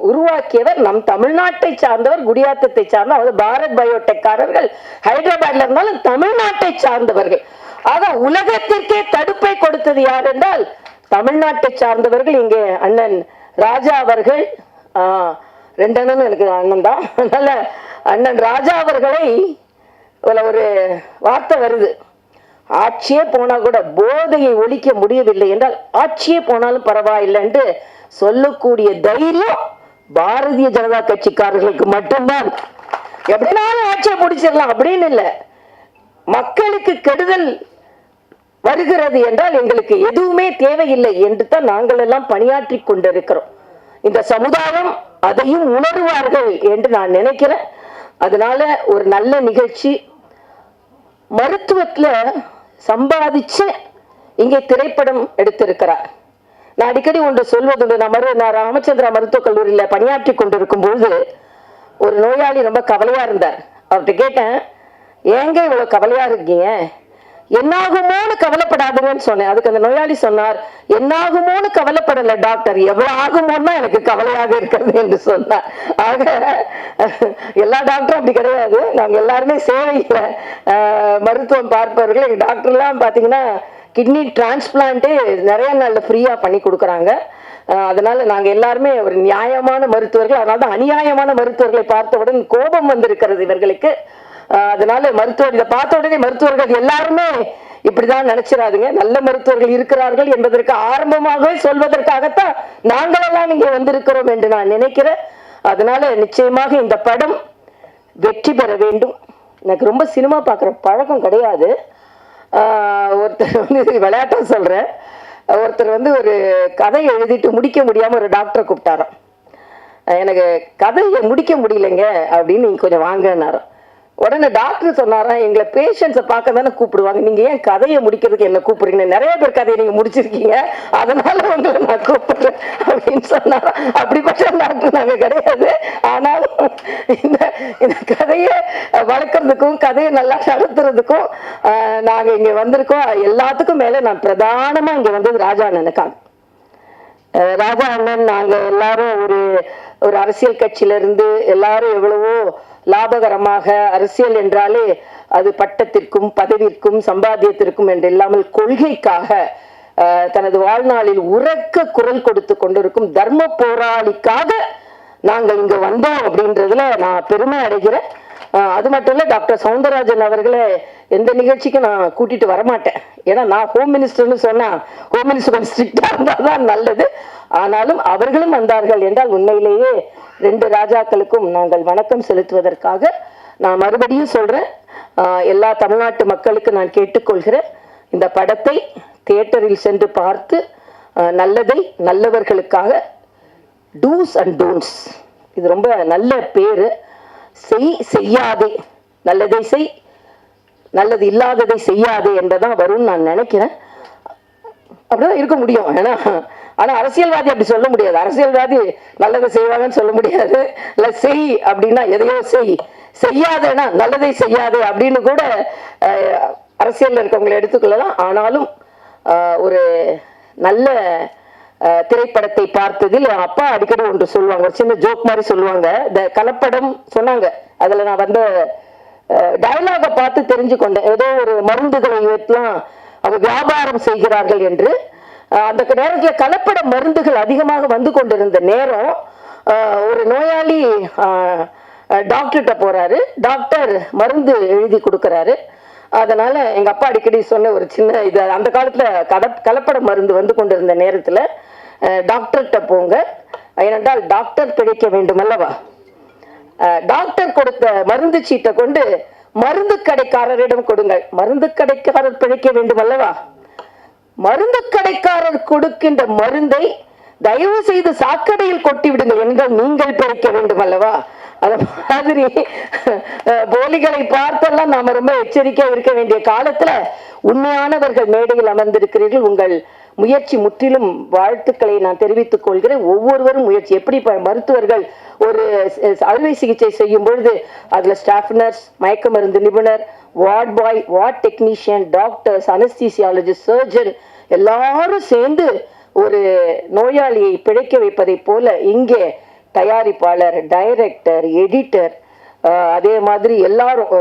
உருவாக்கியவர் நம் தமிழ்நாட்டை சார்ந்தவர், குடியாத்தத்தை சார்ந்த, அதாவது பாரத் பயோடெக்காரர்கள் ஹைதராபாத்ல இருந்தாலும் தமிழ்நாட்டை சார்ந்தவர்கள். ஆக உலகத்திற்கே தடுப்பை கொடுத்தது யார் என்றால் தமிழ்நாட்டை சார்ந்தவர்கள். இங்கே அண்ணன் ராஜா அவர்கள், 2 அண்ணன் எனக்கு அண்ணன் தான், அதனால அண்ணன் ராஜா அவர்களை ஒரு வார்த்தை வருது, ஆட்சியே போனா கூட போதையை ஒழிக்க முடியவில்லை என்றால் ஆட்சியே போனாலும் பரவாயில்லை என்று சொல்லக்கூடிய தைரியம் பாரதிய ஜனதா கட்சிக்காரர்களுக்கு மட்டும்தான். எப்படினாலும் ஆட்சியை பிடிச்சிடலாம் அப்படின்னு இல்லை, மக்களுக்கு கெடுதல் வருகிறது என்றால் எங்களுக்கு எதுவுமே தேவையில்லை என்று தான் நாங்கள் எல்லாம் பணியாற்றி கொண்டிருக்கிறோம். இந்த சமுதாயம் அதையும் உணர்வார்கள் என்று நான் நினைக்கிறேன். அதனால ஒரு நல்ல நிகழ்ச்சி, மருத்துவத்துல சம்பாதிச்சு இங்கே திரைப்படம் எடுத்திருக்கிறார். நான் அடிக்கடி ஒன்று சொல்வதுண்டு, நான் ராமச்சந்திரா மருத்துவக் கல்லூரியில் பணியாற்றி கொண்டிருக்கும் பொழுது ஒரு நோயாளி ரொம்ப கவலையா இருந்தார். அவர்கிட்ட கேட்டேன், ஏங்க இவ்வளவு கவலையா இருக்கீங்க, என்னாகுமோன்னு கவலைப்படாதுங்கன்னு சொன்னேன். அதுக்கு அந்த நோயாளி சொன்னார், என்னாகுமோன்னு கவலைப்படல டாக்டர், எவ்வளவு ஆகுமோன்னா எனக்கு கவலையாக இருக்கிறது என்று சொன்னார். ஆக எல்லா டாக்டரும் அப்படி கிடையாது, நாங்க எல்லாருமே சேவையில மருத்துவம் பார்ப்பவர்கள். எங்க டாக்டர்லாம் பாத்தீங்கன்னா கிட்னி டிரான்ஸ்பிளான்ட்டே நிறைய நாள்ல ஃப்ரீயா பண்ணி கொடுக்குறாங்க. அதனால நாங்க எல்லாருமே ஒரு நியாயமான மருத்துவர்கள். அதனாலதான் அநியாயமான மருத்துவர்களை பார்த்தவுடன் கோபம் வந்திருக்கிறது இவர்களுக்கு. அதனால மருத்துவர் இதை பார்த்த உடனே மருத்துவர்கள் எல்லாருமே இப்படிதான் நினைச்சிடாதுங்க, நல்ல மருத்துவர்கள் இருக்கிறார்கள் என்பதற்கு ஆரம்பமாகவே சொல்வதற்காகத்தான் நாங்கள் எல்லாம் இங்கே வந்திருக்கிறோம் என்று நான் நினைக்கிறேன். அதனால நிச்சயமாக இந்த படம் வெற்றி பெற வேண்டும். எனக்கு ரொம்ப சினிமா பார்க்குற பழக்கம் கிடையாது. ஒருத்தர் வந்து விளையாட்டா சொல்றேன், ஒருத்தர் வந்து ஒரு கதை எழுதிட்டு முடிக்க முடியாம ஒரு டாக்டரை கூப்பிட்டாராம். எனக்கு கதையை முடிக்க முடியலைங்க அப்படின்னு நீங்க கொஞ்சம் வாங்கினாராம். உடனே டாக்டர் சொன்னாரா, எங்களை பேஷண்ட்ஸை பார்க்க தானே கூப்பிடுவாங்க, நீங்க ஏன் கதையை முடிக்கிறதுக்கு என்ன கூப்பிடுறீங்க, நிறைய பேர் கதையை நீங்க முடிச்சிருக்கீங்க, அதனால உங்களை நான் கூப்பிடுறேன் அப்படின்னு சொன்னாரா. அப்படிப்பட்ட டாக்டர் நாங்க கிடையாது. ஆனாலும் இந்த கதையை வளர்க்கறதுக்கும் கதையை நல்லா நடத்துறதுக்கும் நாங்க இங்க வந்திருக்கோம். எல்லாத்துக்கும் மேல நான் பிரதானமா இங்க வந்தது ராஜா அண்ணனுக்காக. ராஜா அண்ணன் நாங்க எல்லாரும் ஒரு அரசியல் கட்சியில இருந்து எல்லாரும் எவ்வளவோ லாபகரமாக, அரசியல் என்றாலே அது பட்டத்திற்கும் பதவிற்கும் சம்பாத்தியத்திற்கும் என்று இல்லாமல் கொள்கைக்காக தனது வாழ்நாளில் உரக்க குரல் கொடுத்து கொண்டிருக்கும் தர்ம போராளிக்காக நாங்கள் இங்க வந்தோம் அப்படின்றதுல நான் பெருமை அடைகிறேன். அது மட்டும் இல்ல, டாக்டர் சவுந்தரராஜன் அவர்களை எந்த நிகழ்ச்சிக்கும் நான் கூட்டிட்டு வரமாட்டேன். ஏன்னா நான் ஹோம் மினிஸ்டர்னு சொன்னா ஹோம் மினிஸ்டர் கொஞ்சம் ஸ்ட்ரிக்டா இருந்தாதான் நல்லது. ஆனாலும் அவர்களும் வந்தார்கள் என்றால் உண்மையிலேயே 2 ராஜாக்களுக்கும் நாங்கள் வணக்கம் செலுத்துவதற்காக நான் மறுபடியும் சொல்றேன், எல்லா தமிழ்நாட்டு மக்களுக்கு நான் கேட்டுக்கொள்கிறேன், இந்த படத்தை தியேட்டரில் சென்று பார்த்து நல்லதை நல்லவர்களுக்காக, டூஸ் அண்ட் டோன்ட்ஸ், இது ரொம்ப நல்ல பேரு, செய்யாதே, நல்லதை செய், நல்லது இல்லாததை செய்யாதே என்றதான் வரும்னு நான் நினைக்கிறேன். அப்படிதான் இருக்க முடியும். ஆனா அரசியல்வாதி அப்படி சொல்ல முடியாது. அரசியல்வாதி நல்லதை செய்வாங்கன்னு சொல்ல முடியாது. இல்ல செய் அப்படின்னா எதையோ செய், செய்யாதேனா நல்லதை செய்யாதே அப்படின்னு கூட அரசியல்ல இருக்கவங்களை எடுத்துக்கொள்ளலாம். ஆனாலும் ஒரு நல்ல திரைப்படத்தை பார்த்ததில் அப்பா அடிக்கடி ஒன்று சொல்லுவாங்க, ஒரு சின்ன ஜோக் மாதிரி சொல்லுவாங்க. இந்த கலப்படம் சொன்னாங்க, அதுல நான் வந்த டயலாக பார்த்து தெரிஞ்சு கொண்டேன். ஏதோ ஒரு மருந்துகளை வைத்துலாம் அவங்க வியாபாரம் செய்கிறார்கள் என்று. அந்த நேரத்தில் கலப்பட மருந்துகள் அதிகமாக வந்து கொண்டிருந்த நேரம் ஒரு நோயாளி டாக்டர்கிட்ட போறாரு. டாக்டர் மருந்து எழுதி கொடுக்கறாரு. அதனால எங்க அப்பா அடிக்கடி சொன்ன ஒரு சின்ன இது, அந்த காலத்துல கலப்பட மருந்து வந்து கொண்டிருந்த நேரத்துல டாக்டர்கிட்ட போங்க, ஏனென்றால் டாக்டர் பிழைக்க வேண்டும் அல்லவா. டாக்டர் கொடுத்த மருந்து சீட்டை கொண்டு மருந்து கடைக்காரரிடம் கொடுங்கள், மருந்து கடைக்காரர் பிழைக்க வேண்டும் அல்லவா. மருந்து கடைக்காரர் கொடுக்கின்ற மருந்தை தயவு செய்து சாக்கடையில் கொட்டி விடுங்கள் என்றால் நீங்கள் பிழைக்க வேண்டும் அல்லவா. அது மாதிரி போலிகளை பார்த்தெல்லாம் நாம ரொம்ப எச்சரிக்கையா இருக்க வேண்டிய காலத்துல உண்மையானவர்கள் மேடையில் அமர்ந்திருக்கிறீர்கள். உங்கள் முயற்சி முற்றிலும் வாழ்த்துக்களை நான் தெரிவித்துக் கொள்கிறேன். ஒவ்வொருவரும் முயற்சி, எப்படி மருத்துவர்கள் ஒரு அறுவை சிகிச்சை செய்யும் பொழுது அதுல ஸ்டாஃப் நர்ஸ், மயக்க மருந்து நிபுணர், ward boy, ward technician, doctors, anaesthesiologist, surgeon எல்லாரும் சேர்ந்து ஒரு நோயாளியை பிழைக்க வைப்பதை போல இங்கே தயாரிப்பாளர், டைரக்டர், எடிட்டர், அதே மாதிரி எல்லாரும்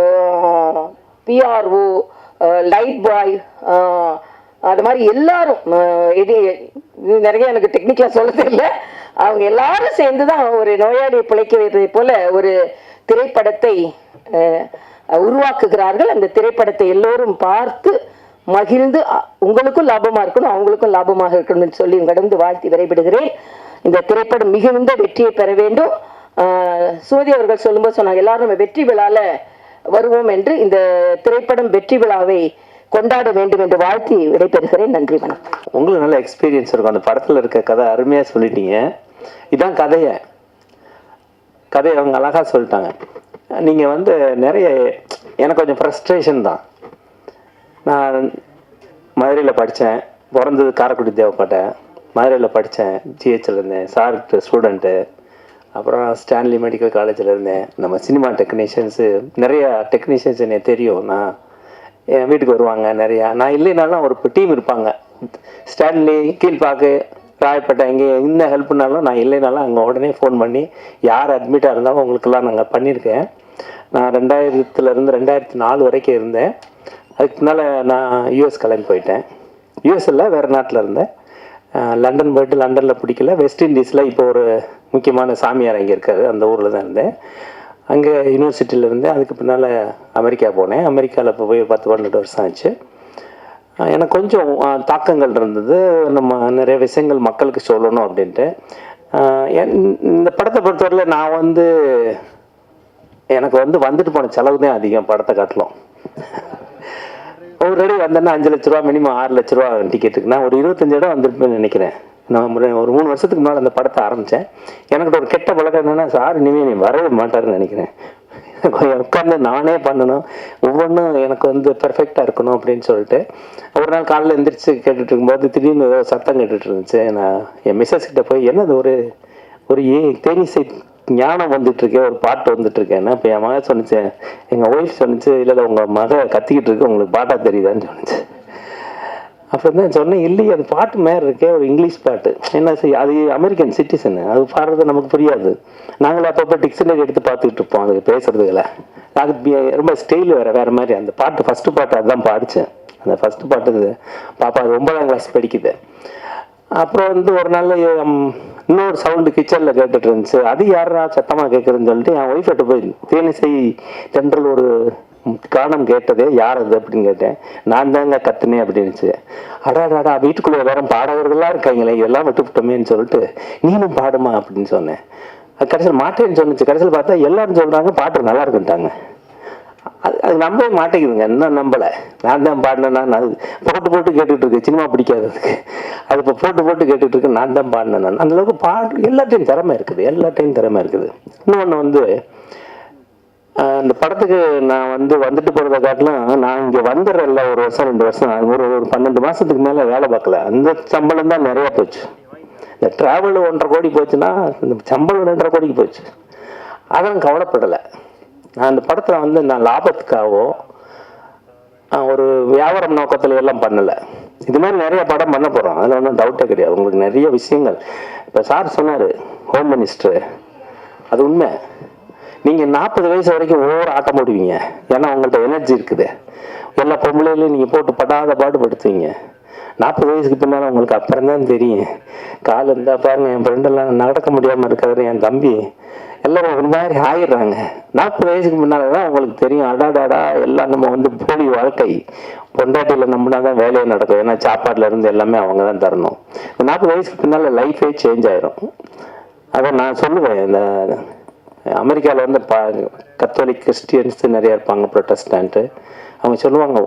பிஆர்ஓ, லைட் பாய், அது மாதிரி எல்லாரும் நிறைய எனக்கு டெக்னிக்கலாக சொல்ல தெரியல, அவங்க எல்லாரும் சேர்ந்து தான் ஒரு நோயாளியை பிழைக்க வைப்பதை போல ஒரு திரைப்படத்தை உருவாக்குகிறார்கள். அந்த திரைப்படத்தை எல்லோரும் பார்த்து மகிழ்ந்து உங்களுக்கும் லாபமாக இருக்கணும், அவங்களுக்கும் லாபமாக இருக்கணும்னு சொல்லி கடந்து வாழ்த்தி விரைவிடுகிறேன். இந்த திரைப்படம் மிகுந்த வெற்றியை பெற வேண்டும். சுமதி அவர்கள் சொல்லும்போது சொன்னாங்க, எல்லாரும் நம்ம வெற்றி விழாவில் வருவோம் என்று. இந்த திரைப்படம் வெற்றி விழாவை கொண்டாட வேண்டும் என்று வாழ்த்தி விடைபெறுகிறேன். நன்றி, வணக்கம். உங்களுக்கு நல்ல எக்ஸ்பீரியன்ஸ் இருக்கும். அந்த படத்தில் இருக்க கதை அருமையாக சொல்லிட்டீங்க. இதான் கதையை அவங்க அழகாக சொல்லிட்டாங்க. நீங்கள் வந்து நிறைய எனக்கு கொஞ்சம் ஃப்ரஸ்ட்ரேஷன் தான். நான் மதுரையில் படித்தேன், பிறந்தது காரைக்குடி தேவைப்பட்டேன், மதுரையில் படித்தேன், ஜிஹெச்சில் இருந்தேன், சார்ட்டு ஸ்டூடெண்ட்டு. அப்புறம் ஸ்டான்லி மெடிக்கல் காலேஜில் இருந்தேன். நம்ம சினிமா டெக்னீஷியன்ஸு நிறையா டெக்னீஷியன்ஸ் எனக்கு தெரியும். நான் என் வீட்டுக்கு வருவாங்க நிறையா. நான் இல்லைனாலும் ஒரு டீம் இருப்பாங்க. ஸ்டான்லி, கீழ்பாக்கு, ராயப்பேட்டை, இங்கே என்ன ஹெல்ப்னாலும் நான் இல்லைனாலும் அங்கே உடனே ஃபோன் பண்ணி யார் அட்மிட்டாக இருந்தாலும் உங்களுக்கெல்லாம் நாங்கள் பண்ணியிருக்கேன். நான் 2000 2004 வரைக்கும் இருந்தேன். அதுக்கு முன்னால் நான் யூஎஸ் கிளம்பி போயிட்டேன். யூஎஸ்ல வேறு நாட்டில் இருந்தேன். லண்டன் போயிட்டு லண்டனில் பிடிக்கல, வெஸ்ட் இண்டீஸில் இப்போ ஒரு முக்கியமான சாமியார் அங்கே இருக்கார், அந்த ஊரில் தான் இருந்தேன். அங்கே யூனிவர்சிட்டியில் இருந்தேன். அதுக்கு பின்னால் அமெரிக்கா போனேன். அமெரிக்காவில் இப்போ போய் 10-12 வருஷம் ஆச்சு. எனக்கு கொஞ்சம் தாக்கங்கள் இருந்தது. நம்ம நிறைய விஷயங்கள் மக்களுக்கு சொல்லணும் அப்படின்ட்டு. இந்த படத்தை பொறுத்தவரையில் நான் வந்து எனக்கு வந்துட்டு போன செலவு தான் அதிகம் படத்தை காட்டலாம். ஒரு ரெடி வந்தேன்னா 5 லட்ச ரூபா, மினிமம் 6 லட்ச ரூபா டிக்கெட்டுக்கு. நான் ஒரு 25 இடம் வந்திருப்பேன்னு நினைக்கிறேன். நான் ஒரு 3 வருஷத்துக்கு முன்னால் அந்த படத்தை ஆரம்பித்தேன். எனக்கு ஒரு கெட்ட பழக்கம் என்னென்னா, சார் இனிமேல் நீ வரவே மாட்டாருன்னு நினைக்கிறேன். உட்காந்து நானே பண்ணணும், ஒவ்வொன்றும் எனக்கு பெர்ஃபெக்டாக இருக்கணும் அப்படின்னு சொல்லிட்டு. ஒரு நாள் காலையில் எந்திரிச்சு கேட்டுட்டு இருக்கும்போது திடீர்னு ஏதோ சத்தம் கேட்டுட்டு இருந்துச்சு. நான் என் மிஸ்ஸஸ் கிட்ட போய், என்னது ஒரு தேனிசை ஞானம் வந்துட்டுருக்கேன், ஒரு பாட்டு வந்துட்டுருக்கேன்னா. இப்போ என் மகன் சொன்னிச்சேன், எங்கள் ஒய்ஃப் சொன்னிச்சு, இல்லை உங்கள் மக கத்திக்கிட்டு இருக்கு, உங்களுக்கு பாட்டா தெரியுதான்னு சொன்னிச்சு. அப்புறம் தான் சொன்னேன், இல்லையே அது பாட்டு மாரி இருக்கே, ஒரு இங்கிலீஷ் பாட்டு. என்ன அது அமெரிக்கன் சிட்டிசனு, அது பாடுறது நமக்கு புரியாது. நாங்களும் அப்பப்போ டிக்ஷனரி எடுத்து பார்த்துக்கிட்டு இருப்போம் அது பேசுறதுல. அது ரொம்ப ஸ்டைல் வேறு மாதிரி. அந்த பாட்டு ஃபஸ்ட்டு பாட்டு அதுதான் பாடித்தேன். அந்த ஃபஸ்ட்டு பாட்டு பாப்பா அது 9ஆம் கிளாஸ் படிக்குது. அப்புறம் ஒரு நாள் இன்னொரு சவுண்டு கிச்சனில் கேட்டுட்டு இருந்துச்சு. அது யாரா சத்தமாக கேட்குறதுன்னு சொல்லிட்டு என் ஒய்ஃப்கிட்ட போய், தேனிசை தென்றல் ஒரு காரணம் கேட்டதே யார் அது அப்படின்னு கேட்டேன். நான் தாங்க கத்துனேன் அப்படின்னுச்சு. அடாடாடா, வீட்டுக்குள்ளே எல்லாரும் பாடகர்களாக இருக்காங்களே, இதெல்லாம் விட்டுவிட்டோமேன்னு சொல்லிட்டு நீனும் பாடுமா அப்படின்னு சொன்னேன். அது கடைசியில் மாட்டேன்னு சொன்னிச்சு. கடைசியில் பார்த்தா எல்லாரும் சொல்கிறாங்க பாட்டு நல்லா இருக்குன்ட்டாங்க. அது நம்பவே மாட்டேங்குதுங்க. இன்னும் நம்பலை. நான் தான் பாடினேன்னா, அது போட்டு கேட்டுட்டு இருக்கு. சினிமா பிடிக்காததுக்கு அது இப்போ போட்டு கேட்டுட்டு இருக்கு. நான் தான் பாடினேன். நான் அந்தளவுக்கு பாட்டு எல்லாத்தையும் திறமை இருக்குது. இன்னொன்று இந்த படத்துக்கு நான் வந்துட்டு போகிறத காட்டிலும், நான் இங்கே வந்துடுறேன்ல 1 வருஷம் 2 வருஷம், ஒரு 12 மாதத்துக்கு மேலே வேலை பார்க்கல. அந்த சம்பளம் தான் நிறையா போச்சு. இந்த ட்ராவல் 1.5 கோடி போச்சுன்னா, இந்த சம்பளம் 2.5 கோடிக்கு போச்சு. அதெல்லாம் கவலைப்படலை. நான் அந்த படத்தில் நான் லாபத்துக்காகவோ ஒரு வியாபாரம் நோக்கத்தில் எல்லாம் பண்ணலை. இது மாதிரி நிறைய படம் பண்ண போகிறோம், அதில் ஒன்றும் டவுட்டே கிடையாது. உங்களுக்கு நிறைய விஷயங்கள் இப்போ சார் சொன்னார், ஹோம் மினிஸ்டர், அது உண்மை. நீங்கள் 40 வயசு வரைக்கும் ஓவர் ஆட்டம் போடுவீங்க. ஏன்னா உங்கள்கிட்ட எனர்ஜி இருக்குது. எல்லா பொம்பளையிலையும் நீங்கள் போட்டு படாத பாடுபடுத்துவீங்க. 40 வயசுக்கு பின்னால் உங்களுக்கு அப்புறம் தான் தெரியும். கால் இருந்தால் பாருங்க, என் ஃப்ரெண்டெல்லாம் நடக்க முடியாமல் இருக்கிறது, என் தம்பி எல்லோரும் ஒரு மாதிரி ஆயிடுறாங்க. 40 வயசுக்கு முன்னால் தான் உங்களுக்கு தெரியும், அடாடாடா எல்லாம் நம்ம போலி வாழ்க்கை. பொண்டாட்டியில் நம்பினா தான் வேலையை நடக்கும். ஏன்னா சாப்பாட்டில் இருந்து எல்லாமே அவங்க தான் தரணும். 40 வயசுக்கு பின்னால் லைஃபே சேஞ்ச் ஆயிரும். அதை நான் சொல்லுவேன். இந்த அமெரிக்காவில் கத்தோலிக் கிறிஸ்டியன்ஸ் நிறையா இருப்பாங்க, ப்ரொட்டஸ்டன்ட்டு. அவங்க சொல்லுவாங்க,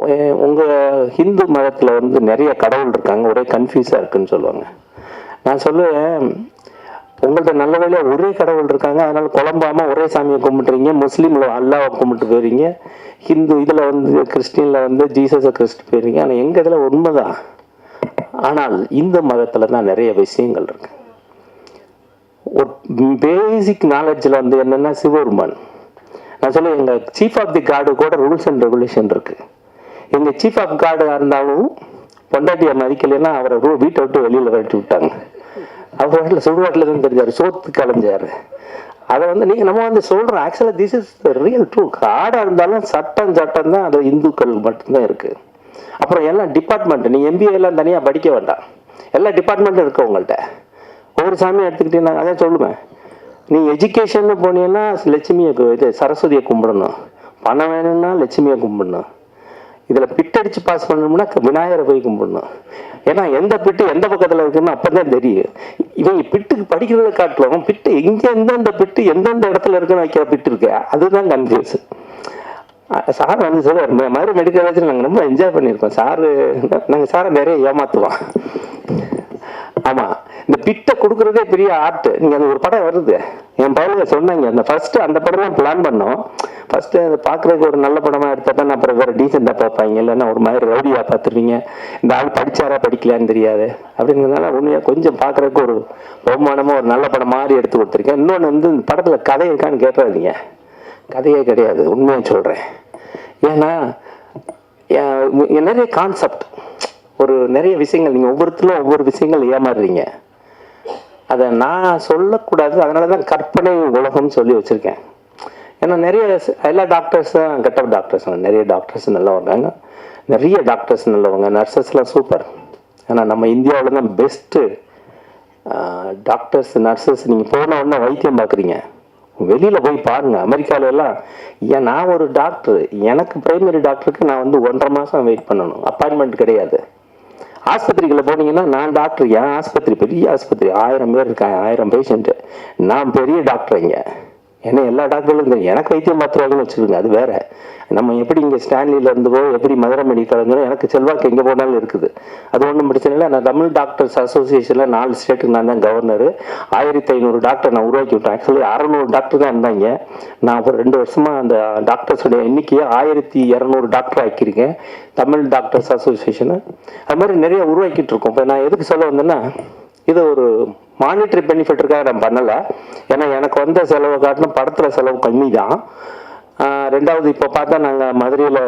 உங்கள் ஹிந்து மதத்தில் நிறைய கடவுள் இருக்காங்க, ஒரே கன்ஃபியூஸாக இருக்குன்னு சொல்லுவாங்க. நான் சொல்லுவேன், உங்கள்கிட்ட நல்ல வேலையாக ஒரே கடவுள் இருக்காங்க, அதனால் குழம்பாமல் ஒரே சாமியை கும்பிட்டுறீங்க. முஸ்லீமில் அல்லாவை கும்பிட்டு போயிடுறீங்க, ஹிந்து இதில் கிறிஸ்டினில் ஜீசஸை கிறிஸ்டி போயிடுறீங்க. ஆனால் எங்கள் இதில் உண்மைதான். ஆனால் இந்த மதத்தில் தான் நிறைய விஷயங்கள் இருக்கு. ஒரு பேசிக் நாலேஜில் என்னென்னா சிவபெருமான். நான் சொல்லுவேன், எங்கள் சீஃப் ஆஃப் தி கார்டு கூட ரூல்ஸ் அண்ட் ரெகுலேஷன் இருக்குது. எங்கள் சீஃப் ஆஃப் கார்டாக இருந்தாலும் பொண்டாட்டியை மதிக்கலைன்னா அவரை வீட்டை விட்டு வெளியில் விரட்டி விட்டாங்க. அவர் வீட்டில் சுடுகாட்டில் தான் தெரிஞ்சார், சோத்து கலைஞ்சார். அதை வந்து நீங்கள் நம்ம வந்து சொல்கிறோம். ஆக்சுவலாக திஸ் இஸ் ரியல் ட்ரூ. காடாக இருந்தாலும் சட்டம் தான் அது இந்துக்கள் மட்டும்தான் இருக்குது. அப்புறம் எல்லாம் டிபார்ட்மெண்ட், நீங்கள் எம்பிஏ எல்லாம் தனியாக படிக்க வேண்டாம், எல்லா டிபார்ட்மெண்ட்டும் இருக்குது உங்கள்கிட்ட. ஒவ்வொரு சாமியை எடுத்துக்கிட்டீங்கன்னா அதான் சொல்லுவேன், நீ எஜுகேஷன்னு போனீங்கன்னா லட்சுமியை இது சரஸ்வதியை கும்பிடணும், பணம் வேணும்னா லட்சுமியை கும்பிடணும், இதில் பிட்டடிச்சு பாஸ் பண்ணணும்னா விநாயகரை போய் கும்பிடணும். ஏன்னா எந்த பிட்டு எந்த பக்கத்தில் இருக்குன்னு அப்போ தான் தெரியும். இவங்க பிட்டுக்கு படிக்கிறத காட்டுவோம், பிட்டு எங்கே எந்தெந்த பிட்டு எந்தெந்த இடத்துல இருக்குன்னு வைக்கிற பிட்டு இருக்கு, அதுதான் கன்ஃபியூஸ். சார் வந்து சொல்லுவார், மதுரை மெடிக்கல் காலேஜில் நாங்கள் ரொம்ப என்ஜாய் பண்ணியிருக்கோம் சாரு, நாங்கள் சாரை நிறைய ஏமாற்றுவோம். ஆமாம், இந்த பிட்டை கொடுக்குறதே பெரிய ஆர்ட். நீங்கள் அந்த ஒரு படம் வருது, என் பையனுங்க சொன்னாங்க, அந்த ஃபர்ஸ்ட் அந்த படம் தான் பிளான் பண்ணோம். ஃபர்ஸ்ட் அதை பார்க்குறதுக்கு ஒரு நல்ல படமா எடுத்தால் தான் அப்புறம் வேறு டீசெண்டாக பார்ப்பாங்க, இல்லைன்னா ஒரு மாதிரி ரவுடியாக பார்த்துருவீங்க, இந்த ஆள் படிச்சாரா படிக்கலான்னு தெரியாது அப்படிங்கிறதுனால உண்மையாக கொஞ்சம் பார்க்குறதுக்கு ஒரு பகுமானமாக ஒரு நல்ல படம் மாதிரி எடுத்து கொடுத்துருக்கேன். இன்னொன்று வந்து இந்த படத்தில் கதை இருக்கான்னு கேட்டுறாதீங்க, கதையே கிடையாது, உண்மையாக சொல்கிறேன். ஏன்னா நிறைய கான்செப்ட், ஒரு நிறைய விஷயங்கள் நீங்கள் ஒவ்வொருத்தரும் ஒவ்வொரு விஷயங்கள் ஏமாறுறீங்க, அதை நான் சொல்லக்கூடாது. அதனால தான் கற்பனை உலகம்னு சொல்லி வச்சுருக்கேன். ஏன்னா நிறைய எல்லா டாக்டர்ஸ் தான் கெட்ட டாக்டர்ஸ், நிறைய டாக்டர்ஸ் நல்லவங்க, நிறைய டாக்டர்ஸ் நல்லவங்க, நர்சஸ்லாம் சூப்பர். ஏன்னா நம்ம இந்தியாவில் தான் பெஸ்ட்டு டாக்டர்ஸ் நர்சஸ். நீங்கள் போன உடனே வைத்தியம் பார்க்குறீங்க, வெளியில் போய் பாருங்கள். அமெரிக்காவிலலாம் ஏன் நான் ஒரு டாக்டர், எனக்கு பிரைமரி டாக்டருக்கு நான் வந்து 1.5 மாதம் வெயிட் பண்ணணும், அப்பாயின்மெண்ட் கிடையாது. ஆஸ்பத்திரிகளில் போனீங்கன்னா நான் டாக்டர், என் ஆஸ்பத்திரி பெரிய ஆஸ்பத்திரி, 1000 பேர் இருக்காங்க, 1000 பேஷண்ட்டு, நான் பெரிய டாக்டர் இங்கே. ஏன்னா எல்லா டாக்டர்களும் தெரியும், எனக்கு வைத்தியம் பார்த்துருவாங்கன்னு வச்சுருங்க, அது வேறு. நம்ம எப்படி இங்கே ஸ்டான்லியில் இருந்தோ எப்படி மதுரை மெடிக்கல் இருந்தோ எனக்கு செல்வாக்கு எங்கே போனாலும் இருக்குது, அது ஒன்றும் பிரச்சனை இல்லை. நான் தமிழ் டாக்டர்ஸ் அசோசியேஷனில் 4 ஸ்டேட்டுக்கு நான் தான் கவர்னர். 1500 டாக்டர் நான் உருவாக்கி விட்டேன். ஆக்சுவலி 600 டாக்டர் தான் இருந்தாங்க. நான் ஒரு 2 வருஷமாக அந்த டாக்டர்ஸுடைய எண்ணிக்கையை 1200 டாக்டர் ஆக்கியிருக்கேன், தமிழ் டாக்டர்ஸ் அசோசியேஷனு. அது மாதிரி நிறைய உருவாக்கிட்டு இருக்கோம். இப்போ நான் எதுக்கு சொல்ல வந்தேன்னா, இது ஒரு மானிட்டரி பெனிஃபிட்டுக்காக நான் பண்ணலை. ஏன்னா எனக்கு வந்த செலவை காட்டிலும் படத்தில் செலவு கம்மி தான். ரெண்டாவது இப்போ பார்த்தா நாங்கள் மதுரையில்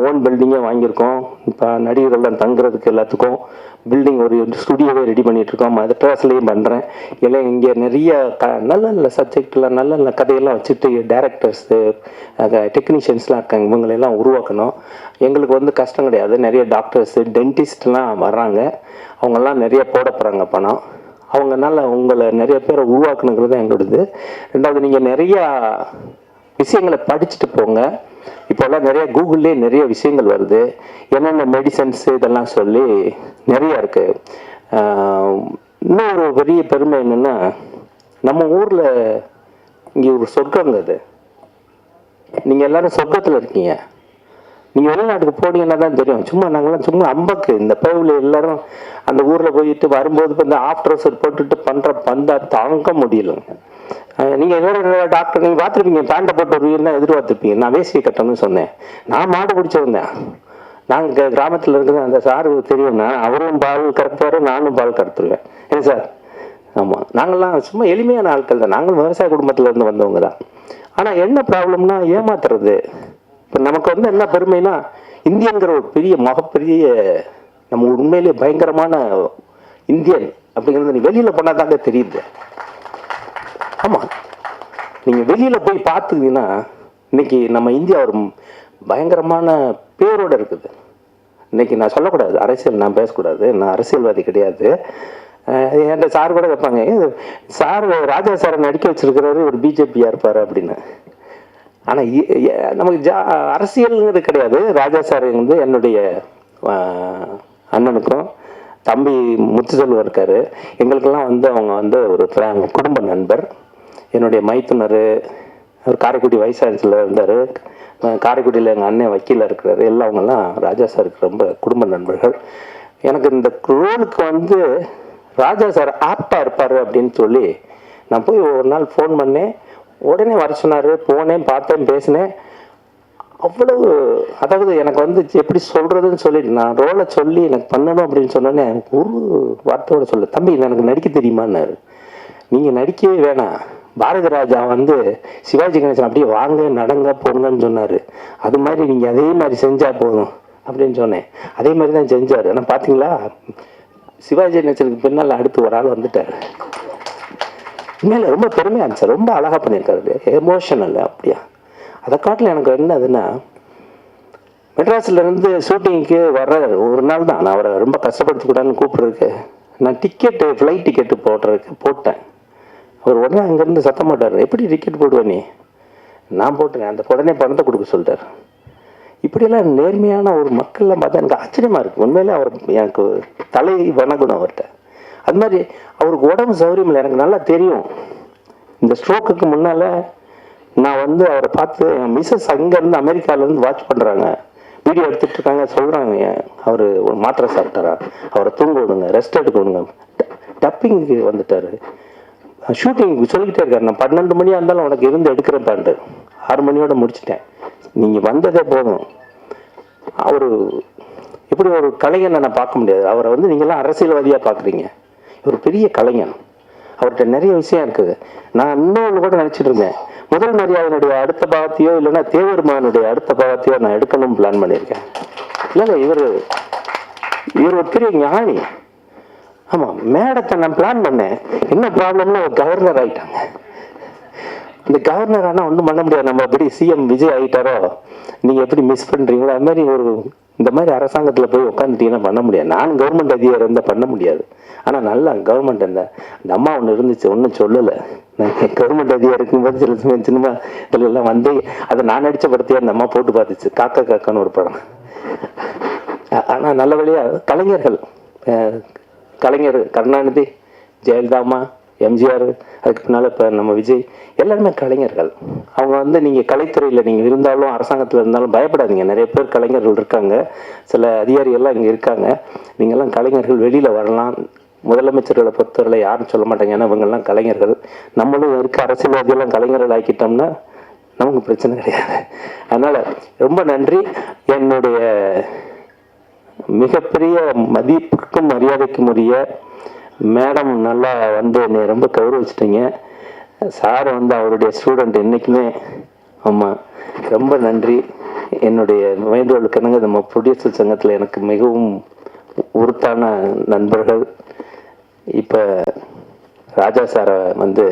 ஓன் பில்டிங்கே வாங்கியிருக்கோம். இப்போ நடிகர்கள்லாம் தங்குறதுக்கு எல்லாத்துக்கும் பில்டிங், ஒரு ஸ்டுடியோவே ரெடி பண்ணிகிட்ருக்கோம். மெட்ராஸ்லேயும் பண்ணுறேன். இல்லை இங்கே நிறைய நல்ல நல்ல சப்ஜெக்டில் நல்ல நல்ல கதையெல்லாம் வச்சுட்டு டேரக்டர்ஸு டெக்னீஷியன்ஸ்லாம் இருக்காங்க, இவங்களெல்லாம் உருவாக்கணும். எங்களுக்கு வந்து கஷ்டம் கிடையாது. நிறைய டாக்டர்ஸு டென்டிஸ்ட்லாம் வர்றாங்க, அவங்கெல்லாம் நிறைய போட போகிறாங்க பணம். அவங்கனால உங்களை நிறைய பேரை உருவாக்கணுங்கிறது தான் எங்களோடது. ரெண்டாவது, நீங்கள் நிறையா விஷயங்களை படிச்சுட்டு போங்க. இப்போல்லாம் நிறைய கூகுள்லேயே நிறைய விஷயங்கள் வருது, என்னென்ன மெடிசன்ஸ் இதெல்லாம் சொல்லி நிறைய இருக்குது. இன்னொரு பெரிய பெருமை என்னென்னா, நம்ம ஊரில் இங்கே ஒரு சொர்க்கங்க, அது நீங்கள் எல்லோரும் சொர்க்கத்தில் இருக்கீங்க. நீங்கள் வெளிநாட்டுக்கு போனீங்கன்னா தான் தெரியும். சும்மா நாங்களாம் சும்மா அம்பக்கு இந்த பைவில் எல்லோரும் அந்த ஊரில் போயிட்டு வரும்போது இப்போ இந்த ஆஃப்டர் செட் போட்டுட்டு பண்ணுற பந்தா தாங்க முடியலைங்க. நீங்கள் வேறு டாக்டர் நீங்கள் பார்த்துருப்பீங்க, பேண்டை போட்டு வருவீங்கன்னா எதிர்பார்த்துருப்பீங்க. நான் வேஷ்டி கட்டணும்னு சொன்னேன். நான் மாடு பிடிச்சி வந்தேன். நாங்கள் கிராமத்தில் இருக்கிற அந்த சாரு தெரியும்னா, அவரும் பால் கறப்பாரு, நானும் பால் கறத்துருவேன். ஏன் சார்? ஆமாம், நாங்கள்லாம் சும்மா எளிமையான ஆட்கள் தான். நாங்களும் விவசாய குடும்பத்தில் இருந்து வந்தவங்க தான். ஆனால் என்ன ப்ராப்ளம்னா, ஏமாத்துறது. இப்போ நமக்கு வந்து என்ன பெருமைனா, இந்தியங்கிற ஒரு பெரிய மகப்பெரிய நம்ம உண்மையிலேயே பயங்கரமான இந்தியன் அப்படிங்கிறது நீ வெளியில் போனால் தாங்க தெரியுது. ஆமாம், நீங்கள் வெளியில் போய் பார்த்துக்கிங்கன்னா இன்னைக்கு நம்ம இந்தியா ஒரு பயங்கரமான பேரோடு இருக்குது. இன்னைக்கு நான் சொல்லக்கூடாது அரசியல், நான் பேசக்கூடாது, நான் அரசியல்வாதி கிடையாது. என்கிட்ட சார் கூட கேட்பாங்க, சார் ராஜா சாரை நடிக்க வச்சிருக்கிறாரு, ஒரு பிஜேபியாக இருப்பார் அப்படின்னு. ஆனால் நமக்கு அரசியலுங்கிறது கிடையாது. ராஜா சார் வந்து என்னுடைய அண்ணனுக்கும் தம்பி முத்துசெல்வம் இருக்கார், எங்களுக்கெல்லாம் வந்து அவங்க வந்து ஒரு குடும்ப நண்பர். என்னுடைய மைத்துனர் அவர் காரைக்குடி வைஸ் சான்சலர் இருந்தார், காரைக்குடியில் எங்கள் அண்ணன் வக்கீலாக இருக்கிறாரு. எல்லாம் அவங்கெல்லாம் ராஜா சாருக்கு ரொம்ப குடும்ப நண்பர்கள். எனக்கு இந்த ரோலுக்கு வந்து ராஜா சார் ஆப்டாக இருப்பார் அப்படின்னு சொல்லி நான் போய் ஒரு நாள் ஃபோன் பண்ணேன். உடனே வர சொன்னார். போனேன், பார்த்தேன், பேசினேன். அவ்வளவு, அதாவது எனக்கு வந்து எப்படி சொல்கிறதுன்னு சொல்லிட்டு நான் ரோலை சொல்லி எனக்கு பண்ணணும் அப்படின்னு சொன்னோன்னே ஒரு வார்த்தையோட சொல்ல, தம்பி எனக்கு நடிக்க தெரியுமான்னாரு. நீங்கள் நடிக்கவே வேணாம், பாரதி ராஜா வந்து சிவாஜி கணேசன் அப்படியே வாங்க நடங்க போங்கன்னு சொன்னார், அது மாதிரி நீங்கள் அதே மாதிரி செஞ்சால் போதும் அப்படின்னு சொன்னேன். அதே மாதிரி தான் செஞ்சார். ஆனால் பார்த்தீங்களா, சிவாஜி கணேசனுக்கு பின்னால் அடுத்து ஒரு ஆள் வந்துட்டார். உண்மையில ரொம்ப பெருமையாக இருந்துச்சு. ரொம்ப அழகாக பண்ணியிருக்காரு, எமோஷனல். அப்படியா அதை காட்டில் எனக்கு என்னதுன்னா, மெட்ராஸ்லேருந்து ஷூட்டிங்க்கு வர்ற ஒரு நாள் தான் நான் அவரை ரொம்ப கஷ்டப்படுத்தக்கூடாதுன்னு கூப்பிட்றதுக்கு நான் ஃப்ளைட் டிக்கெட்டு போட்டேன். அவர் உடனே அங்கேருந்து சத்தம் மாட்டார், எப்படி டிக்கெட் போடுவேன் நீ? நான் போட்டேன். அந்த உடனே பணத்தை கொடுக்க சொல்லிட்டார். இப்படியெல்லாம் நேர்மையான ஒரு மக்கள்லாம் பார்த்தா எனக்கு ஆச்சரியமாக இருக்குது. உண்மையிலே அவர் எனக்கு தலை வணங்கணும் அவர்கிட்ட. அது மாதிரி அவருக்கு உடம்பு சௌகரியம் இல்லை, எனக்கு நல்லா தெரியும். இந்த ஸ்ட்ரோக்குக்கு முன்னால் நான் வந்து அவரை பார்த்து, என் மிஸ்ஸஸ் அங்கேருந்து அமெரிக்காவிலேருந்து வாட்ச் பண்ணுறாங்க, வீடியோ எடுத்துகிட்டு இருக்காங்க. சொல்கிறாங்க, அவர் ஒரு மாத்திரை சாப்பிட்டாரா, அவரை தூங்க விடுங்க, ரெஸ்ட் எடுக்க விடுங்க. டப்பிங்க்கு வந்துட்டார், ஷூட்டிங்க்கு சொல்லிக்கிட்டே இருக்காரு. நான் 12 மணியாக இருந்தாலும் உனக்கு இருந்து எடுக்கிறப்பான்ட்டு 6 மணியோட முடிச்சிட்டேன். நீங்கள் வந்ததே போதும். அவர் இப்படி ஒரு கலைஞனை நான் பார்க்க முடியாது. அவரை வந்து நீங்களாம் அரசியல்வாதியாக பார்க்குறீங்க, ஒரு பெரிய கலைஞன். அவர்கிட்ட நிறைய விஷயம் இருக்குது. நான் இன்னொன்று கூட நினச்சிட்டு இருந்தேன், முதல் மரியாதையினுடைய அடுத்த பாகத்தையோ இல்லைன்னா தேவருமானுடைய அடுத்த பாகத்தையோ நான் எடுக்கணும்னு பிளான் பண்ணியிருக்கேன். இல்லைங்க, இவர் ஒரு பெரிய ஞானி. ஆமாம், மேடத்தை நான் பிளான் பண்ணேன். என்ன ப்ராப்ளம்னா ஒரு கவர்னர் ஆகிட்டாங்க. இந்த கவர்னர் ஆனால் ஒன்றும் பண்ண முடியாது. நம்ம எப்படி சிஎம் விஜய் ஆகிட்டாரோ, நீங்கள் எப்படி மிஸ் பண்ணுறீங்களோ அது மாதிரி இந்த மாதிரி அரசாங்கத்தில் போய் உட்காந்துட்டீங்கன்னா பண்ண முடியாது. நானும் கவர்மெண்ட் அதிகாரி இருந்தால் பண்ண முடியாது. ஆனால் நல்லா கவர்மெண்ட் அந்த அம்மா ஒன்று இருந்துச்சு, ஒன்றும் சொல்லலை. நான் கவர்மெண்ட் அதிகாரி இருக்கும்போது சில சினிமா இதெல்லாம் வந்து அதை நான் நடித்த படத்தையே அந்த அம்மா போட்டு பார்த்துச்சு, காக்கா காக்கான்னு ஒரு படம். ஆனால் நல்ல வழியாக கலைஞர் கருணாநிதி, ஜெயலலிதா அம்மா, எம்ஜிஆர், அதுக்கு பின்னால் இப்போ நம்ம விஜய், எல்லாருமே கலைஞர்கள். அவங்க வந்து நீங்கள் கலைத்துறையில் நீங்கள் இருந்தாலும் அரசாங்கத்தில் இருந்தாலும் பயப்படாதீங்க. நிறைய பேர் கலைஞர்கள் இருக்காங்க, சில அதிகாரிகள்லாம் இங்கே இருக்காங்க. நீங்கள்லாம் கலைஞர்கள், வெளியில் வரலாம். முதலமைச்சர்களை பொறுத்தவரை யாரும் சொல்ல மாட்டாங்க, ஏன்னா இவங்கெல்லாம் கலைஞர்கள். நம்மளும் இருக்க அரசியல்வாதியெல்லாம் கலைஞர்கள் ஆக்கிட்டோம்னா நமக்கு பிரச்சனை கிடையாது. அதனால் ரொம்ப நன்றி. என்னுடைய மிகப்பெரிய மதிப்புக்கும் மரியாதைக்கும் உரிய மேடம், நல்லா வந்து என்னை ரொம்ப கௌரவிச்சிட்டிங்க. சார் வந்து அவருடைய ஸ்டூடெண்ட் என்றைக்குமே. ஆமாம், ரொம்ப நன்றி. என்னுடைய வேண்டுகோளுக்கு நம்ம ப்ரொடியூசர் சங்கத்தில் எனக்கு மிகவும் உறுத்தான நண்பர்கள். இப்போ ராஜா சாரை வந்து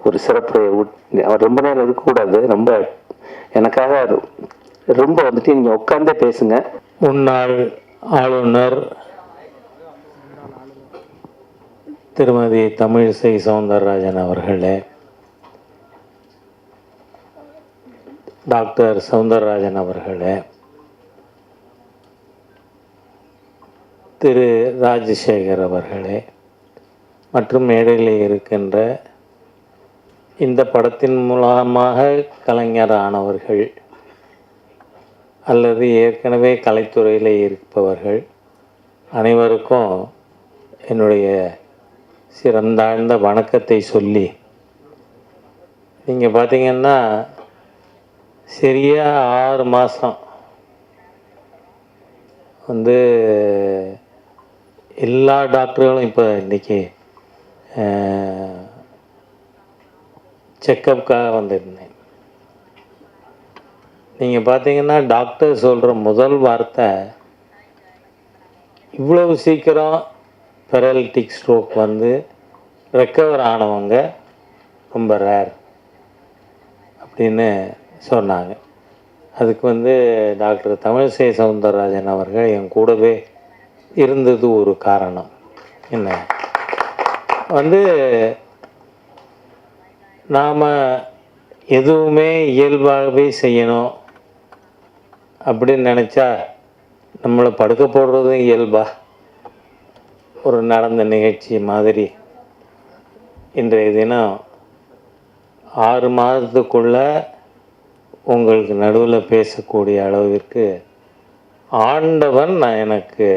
ஒரு சிறப்பு, அவர் ரொம்ப நேரம் இருக்கக்கூடாது, ரொம்ப எனக்காக ரொம்ப வந்துட்டு நீங்கள் உட்காந்தே பேசுங்க. முன்னாள் ஆளுநர் திருமதி தமிழிசை சவுந்தரராஜன் அவர்களே, டாக்டர் சவுந்தரராஜன் அவர்களே, திரு ராஜசேகர் அவர்களே, மற்றும் மேடையில் இருக்கின்ற இந்த படத்தின் மூலமாக கலைஞரானவர்கள் அல்லது ஏற்கனவே கலைத்துறையில் இருப்பவர்கள் அனைவருக்கும் என்னுடைய சிறந்தாழ்ந்த வணக்கத்தை சொல்லி, நீங்கள் பார்த்தீங்கன்னா சரியாக 6 மாதம் வந்து எல்லா டாக்டர்களும் இப்போ இன்றைக்கி செக்கப்புக்காக வந்திருந்தேன். நீங்கள் பார்த்தீங்கன்னா டாக்டர் சொல்கிற முதல் வார்த்தை, இவ்வளவு சீக்கிரம் பெரலிட்டிக் ஸ்ட்ரோக் வந்து ரெக்கவர் ஆனவங்க ரொம்ப ரேர் அப்படின்னு சொன்னாங்க. அதுக்கு வந்து டாக்டர் தமிழிசை சவுந்தரராஜன் அவர்கள் என் கூடவே இருந்தது ஒரு காரணம். என்ன வந்து நாம் எதுவுமே இயல்பாகவே செய்யணும் அப்படின்னு நினச்சா நம்மளை படுக்க போடுறதும் இயல்பாக ஒரு நடந்த நிகழ்ச்சி மாதிரி இன்றைய தினம் 6 மாதத்துக்குள்ளே உங்களுக்கு நடுவில் பேசக்கூடிய அளவிற்கு ஆண்டவன் எனக்கு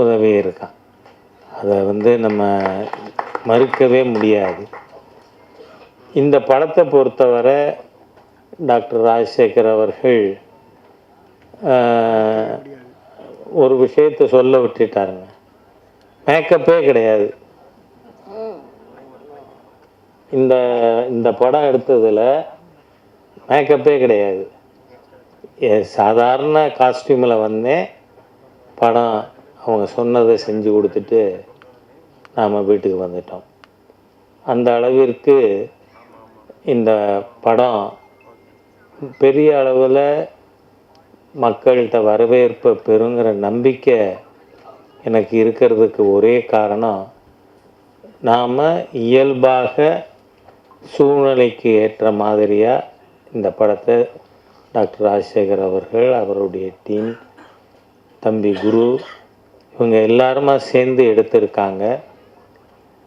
உதவி இருக்கான். அதை வந்து நம்ம மறுக்கவே முடியாது. இந்த படத்தை பொறுத்தவரை டாக்டர் ராஜசேகர் அவர்கள் ஒரு விஷயத்தை சொல்ல விட்டுட்டாருங்க. மேக்கப்பே கிடையாது. இந்த படம் எடுத்ததில் மேக்கப்பே கிடையாது. சாதாரண காஸ்டியூமில் வந்தேன். படம் அவங்க சொன்னதை செஞ்சு கொடுத்துட்டு நாம் வீட்டுக்கு வந்துட்டோம். அந்த அளவிற்கு இந்த படம் பெரிய அளவில் மக்கள்கிட்ட வரவேற்பை பெறுங்கிற நம்பிக்கை எனக்கு இருக்கிறதுக்கு ஒரே காரணம், நாம் இயல்பாக சூழ்நிலைக்கு ஏற்ற மாதிரியாக இந்த படத்தை டாக்டர் ராஜசேகர் அவர்கள், அவருடைய டீம், தம்பி குரு, இவங்க எல்லாருமா சேர்ந்து எடுத்திருக்காங்க.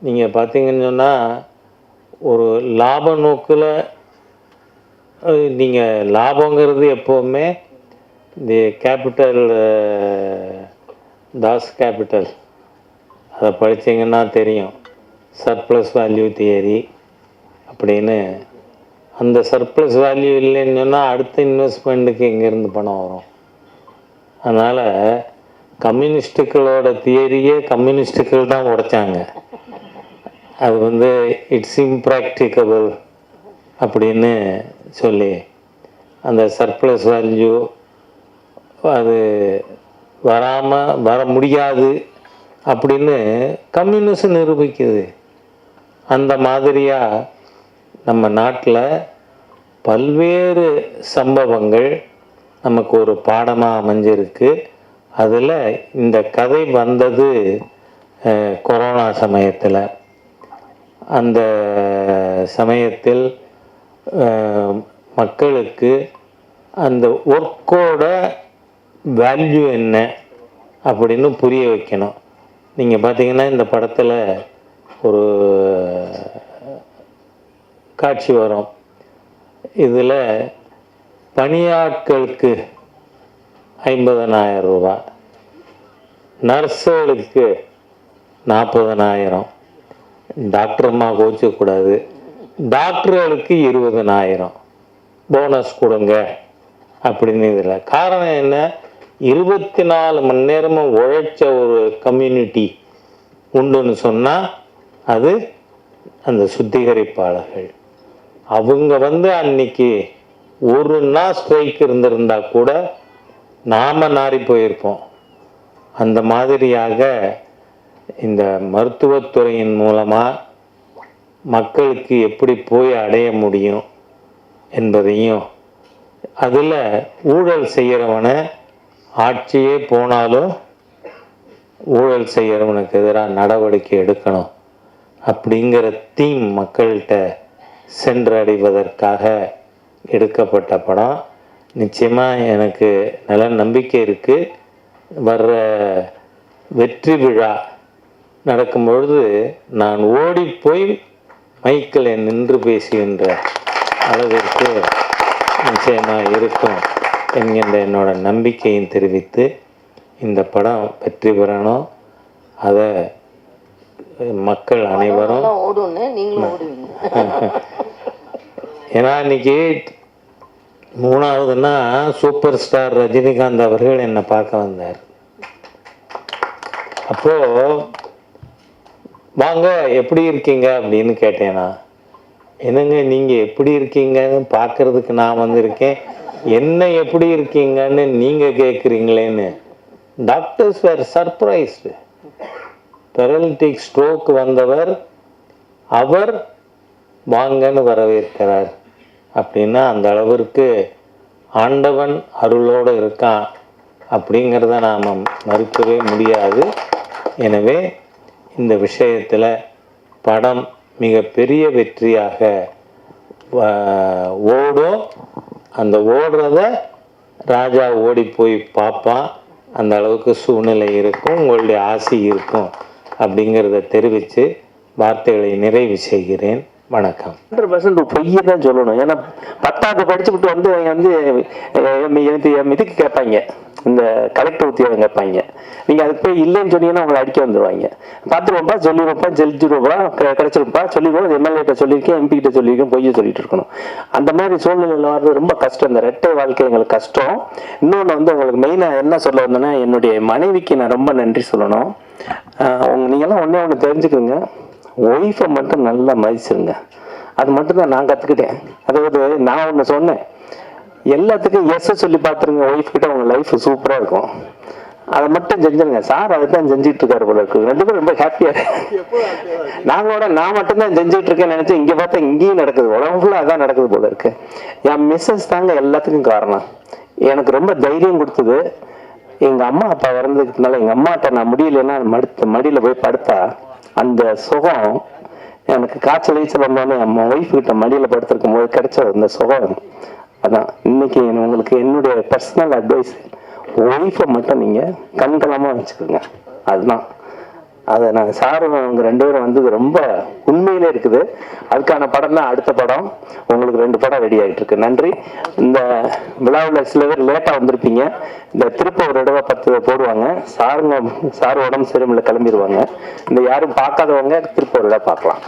நீங்கள் பார்த்தீங்கன்னு சொன்னால் ஒரு லாப நோக்கில் நீங்கள் லாபங்கிறது எப்போவுமே இந்த கேபிட்டல் தாஸ் கேபிட்டல் அதை படித்தீங்கன்னா தெரியும். சர்ப்ளஸ் வேல்யூ தியரி அப்படின்னு. அந்த சர்ப்ளஸ் வேல்யூ இல்லைன்னு சொன்னால் அடுத்த இன்வெஸ்ட்மெண்ட்டுக்கு எங்கேருந்து பணம் வரும்? அதனால் கம்யூனிஸ்டுகளோட தியரியே கம்யூனிஸ்டுகள் தான் உடைச்சாங்க. அது இட்ஸ் இம்ப்ராக்டிகபிள் அப்படின்னு சொல்லி அந்த சர்ப்ளஸ் வேல்யூ அது வர முடியாது அப்படின்னு கம்யூனிஸ்ட் நிரூபிக்குது. அந்த மாதிரியாக நம்ம நாட்டில் பல்வேறு சம்பவங்கள் நமக்கு ஒரு பாடமாக அமைஞ்சிருக்கு. அதில் இந்த கதை வந்தது கொரோனா சமயத்தில். அந்த சமயத்தில் மக்களுக்கு அந்த ஒர்க்கோட வேல்யூ என்ன அப்படின்னு புரிய வைக்கணும். நீங்கள் பார்த்தீங்கன்னா இந்த படத்தில் ஒரு காட்சி வரும். இதில் பணியாட்களுக்கு 50,000 ரூபா, நர்ஸுகளுக்கு 40,000, டாக்டர்மா கோச்சக்கூடாது, டாக்டர்களுக்கு 20,000 போனஸ் கொடுங்க அப்படின்னு. இதில் காரணம் என்ன? 24 மணி நேரமும் உழைச்ச ஒரு கம்யூனிட்டி உண்டுன்னு சொன்னால் அது அந்த சுத்திகரிப்பாளர்கள். அவங்க அன்னைக்கு ஒரு நாள் ஸ்ட்ரைக் இருந்திருந்தா கூட நாம் நாறி போயிருப்போம். அந்த மாதிரியாக இந்த மருத்துவத்துறையின் மூலமாக மக்களுக்கு எப்படி போய் அடைய முடியும் என்பதையும், அதில் ஊழல் செய்கிறவனை ஆட்சியே போனாலும் ஊழல் செய்கிறவனுக்கு எதிராக நடவடிக்கை எடுக்கணும் அப்படிங்கிற தீம் மக்கள்கிட்ட சென்றடைவதற்காக எடுக்கப்பட்ட படம். நிச்சயமாக எனக்கு நல்ல நம்பிக்கை இருக்குது. வர்ற வெற்றி விழா நடக்கும் பொழுது நான் ஓடி போய் மைக்கில் நின்று பேசுகின்ற அளவிற்கு நிச்சயமாக இருக்கும் என்கின்ற என்னோட நம்பிக்கையும் தெரிவித்து, இந்த படம் வெற்றி பெறணும். அதை மக்கள் அனைவரும் ஏன்னா இன்னைக்கு 3வதுன்னா சூப்பர் ஸ்டார் ரஜினிகாந்த் அவர்கள் என்னை பார்க்க வந்தார். அப்போ வாங்க எப்படி இருக்கீங்க அப்படின்னு கேட்டேனா, என்னங்க நீங்கள் எப்படி இருக்கீங்கன்னு பார்க்கறதுக்கு நான் வந்திருக்கேன், என்ன எப்படி இருக்கீங்கன்னு நீங்கள் கேட்குறீங்களேன்னு. டாக்டர்ஸ் வேர் சர்ப்ரைஸ்டு. பெரலிட்டிக் ஸ்ட்ரோக் வந்தவர் அவர் வாங்கன்னு வரவேற்கிறார் அப்படின்னா அந்த அளவிற்கு ஆண்டவன் அருளோடு இருக்கான் அப்படிங்கிறத நாம் மறுக்கவே முடியாது. எனவே இந்த விஷயத்தில் படம் மிகப்பெரிய வெற்றியாக ஓடும். அந்த ஓடுறத ராஜா ஓடி போய் பார்ப்பான். அந்த அளவுக்கு சூழ்நிலை இருக்கும், உங்களுடைய ஆசை இருக்கும் அப்படிங்கிறத தெரிவித்து வார்த்தைகளை நிறைவு செய்கிறேன். வணக்கம். 100% பொய்யை தான் சொல்லணும். ஏன்னா 10வது படிச்சுக்கிட்டு இதுக்கு கேட்பாங்க, இந்த கலெக்டர் உத்தியோகம் கேட்பாங்க. நீங்கள் அதுக்கு போய் இல்லைன்னு சொன்னீங்கன்னா உங்களை அடிக்க வந்துடுவாங்க. பார்த்துருவோம்ப்பா, சொல்லிடுவோம்ப்பா, ஜெயிச்சிருவோம்ப்பா, கிடைச்சிருப்பா, சொல்லிடுவோம், எம்எல்ஏட்ட சொல்லியிருக்கேன், எம்பி கிட்ட சொல்லியிருக்கேன், பொய்யை சொல்லிட்டு இருக்கணும். அந்த மாதிரி சூழ்நிலையில் வர்றது ரொம்ப கஷ்டம். இந்த ரெட்டை வாழ்க்கை எங்களுக்கு கஷ்டம். இன்னொன்று உங்களுக்கு மெயினாக என்ன சொல்ல வந்தேன்னா, என்னுடைய மனைவிக்கு நான் ரொம்ப நன்றி சொல்லணும். நீங்கள்லாம் ஒன்று தெரிஞ்சுக்கோங்க, ஒய்ஃபை மட்டும் நல்லா மதிச்சிருங்க. அது மட்டும்தான் நான் கற்றுக்கிட்டேன். அதாவது நான் ஒன்று சொன்னேன், எல்லாத்துக்கும் எஸ் சொல்லி பார்த்துருங்க. ஒய்ஃப் கிட்ட உங்க லைஃப் சூப்பரா இருக்கும். அதை மட்டும் செஞ்சிருங்க. சார் அதை தான் செஞ்சுட்டு இருக்காரு போல இருக்கு. ரெண்டு பேரும் ரொம்ப ஹாப்பியா நாங்களோட நான் மட்டும்தான் செஞ்சுட்டு இருக்கேன்னு நினைச்சு இங்க பார்த்தா இங்கேயும் நடக்குது. உலகம் ஃபுல்லா அதான் நடக்குது போல இருக்கு. என் மிஸ்ஸஸ் தாங்க எல்லாத்துக்கும் காரணம். எனக்கு ரொம்ப தைரியம் கொடுத்தது எங்க அம்மா அப்பா இறந்ததுனால. எங்க அம்மாட்ட நான் முடியலன்னா மடியில போய் படுத்தா அந்த சுகம் எனக்கு காய்ச்சல் வந்தோடனே நம்ம ஒய்ஃப் கிட்ட மடியில படுத்திருக்கும் போது கிடைச்ச அந்த சுகம் அதான். இன்னைக்கு உங்களுக்கு என்னுடைய பர்சனல் அட்வைஸ், ஒய்ஃபை மட்டும் நீங்க கண்கலமா வச்சுக்கோங்க. அதுதான். அதை நாங்கள் சாரும் அவங்க ரெண்டு பேரும் வந்தது ரொம்ப உண்மையிலே இருக்குது. அதுக்கான படம் தான் அடுத்த படம். உங்களுக்கு 2 படம் ரெடி ஆகிட்டு இருக்கு. நன்றி. இந்த விழாவில் சில பேர் லேட்டாக வந்திருப்பீங்க. இந்த திருப்பூர் தடவை 10 போடுவாங்க. சார் உடம்பு சரியில்லை கிளம்பிடுவாங்க. இந்த யாரும் பார்க்காதவங்க திருப்பூர் பார்க்கலாம்.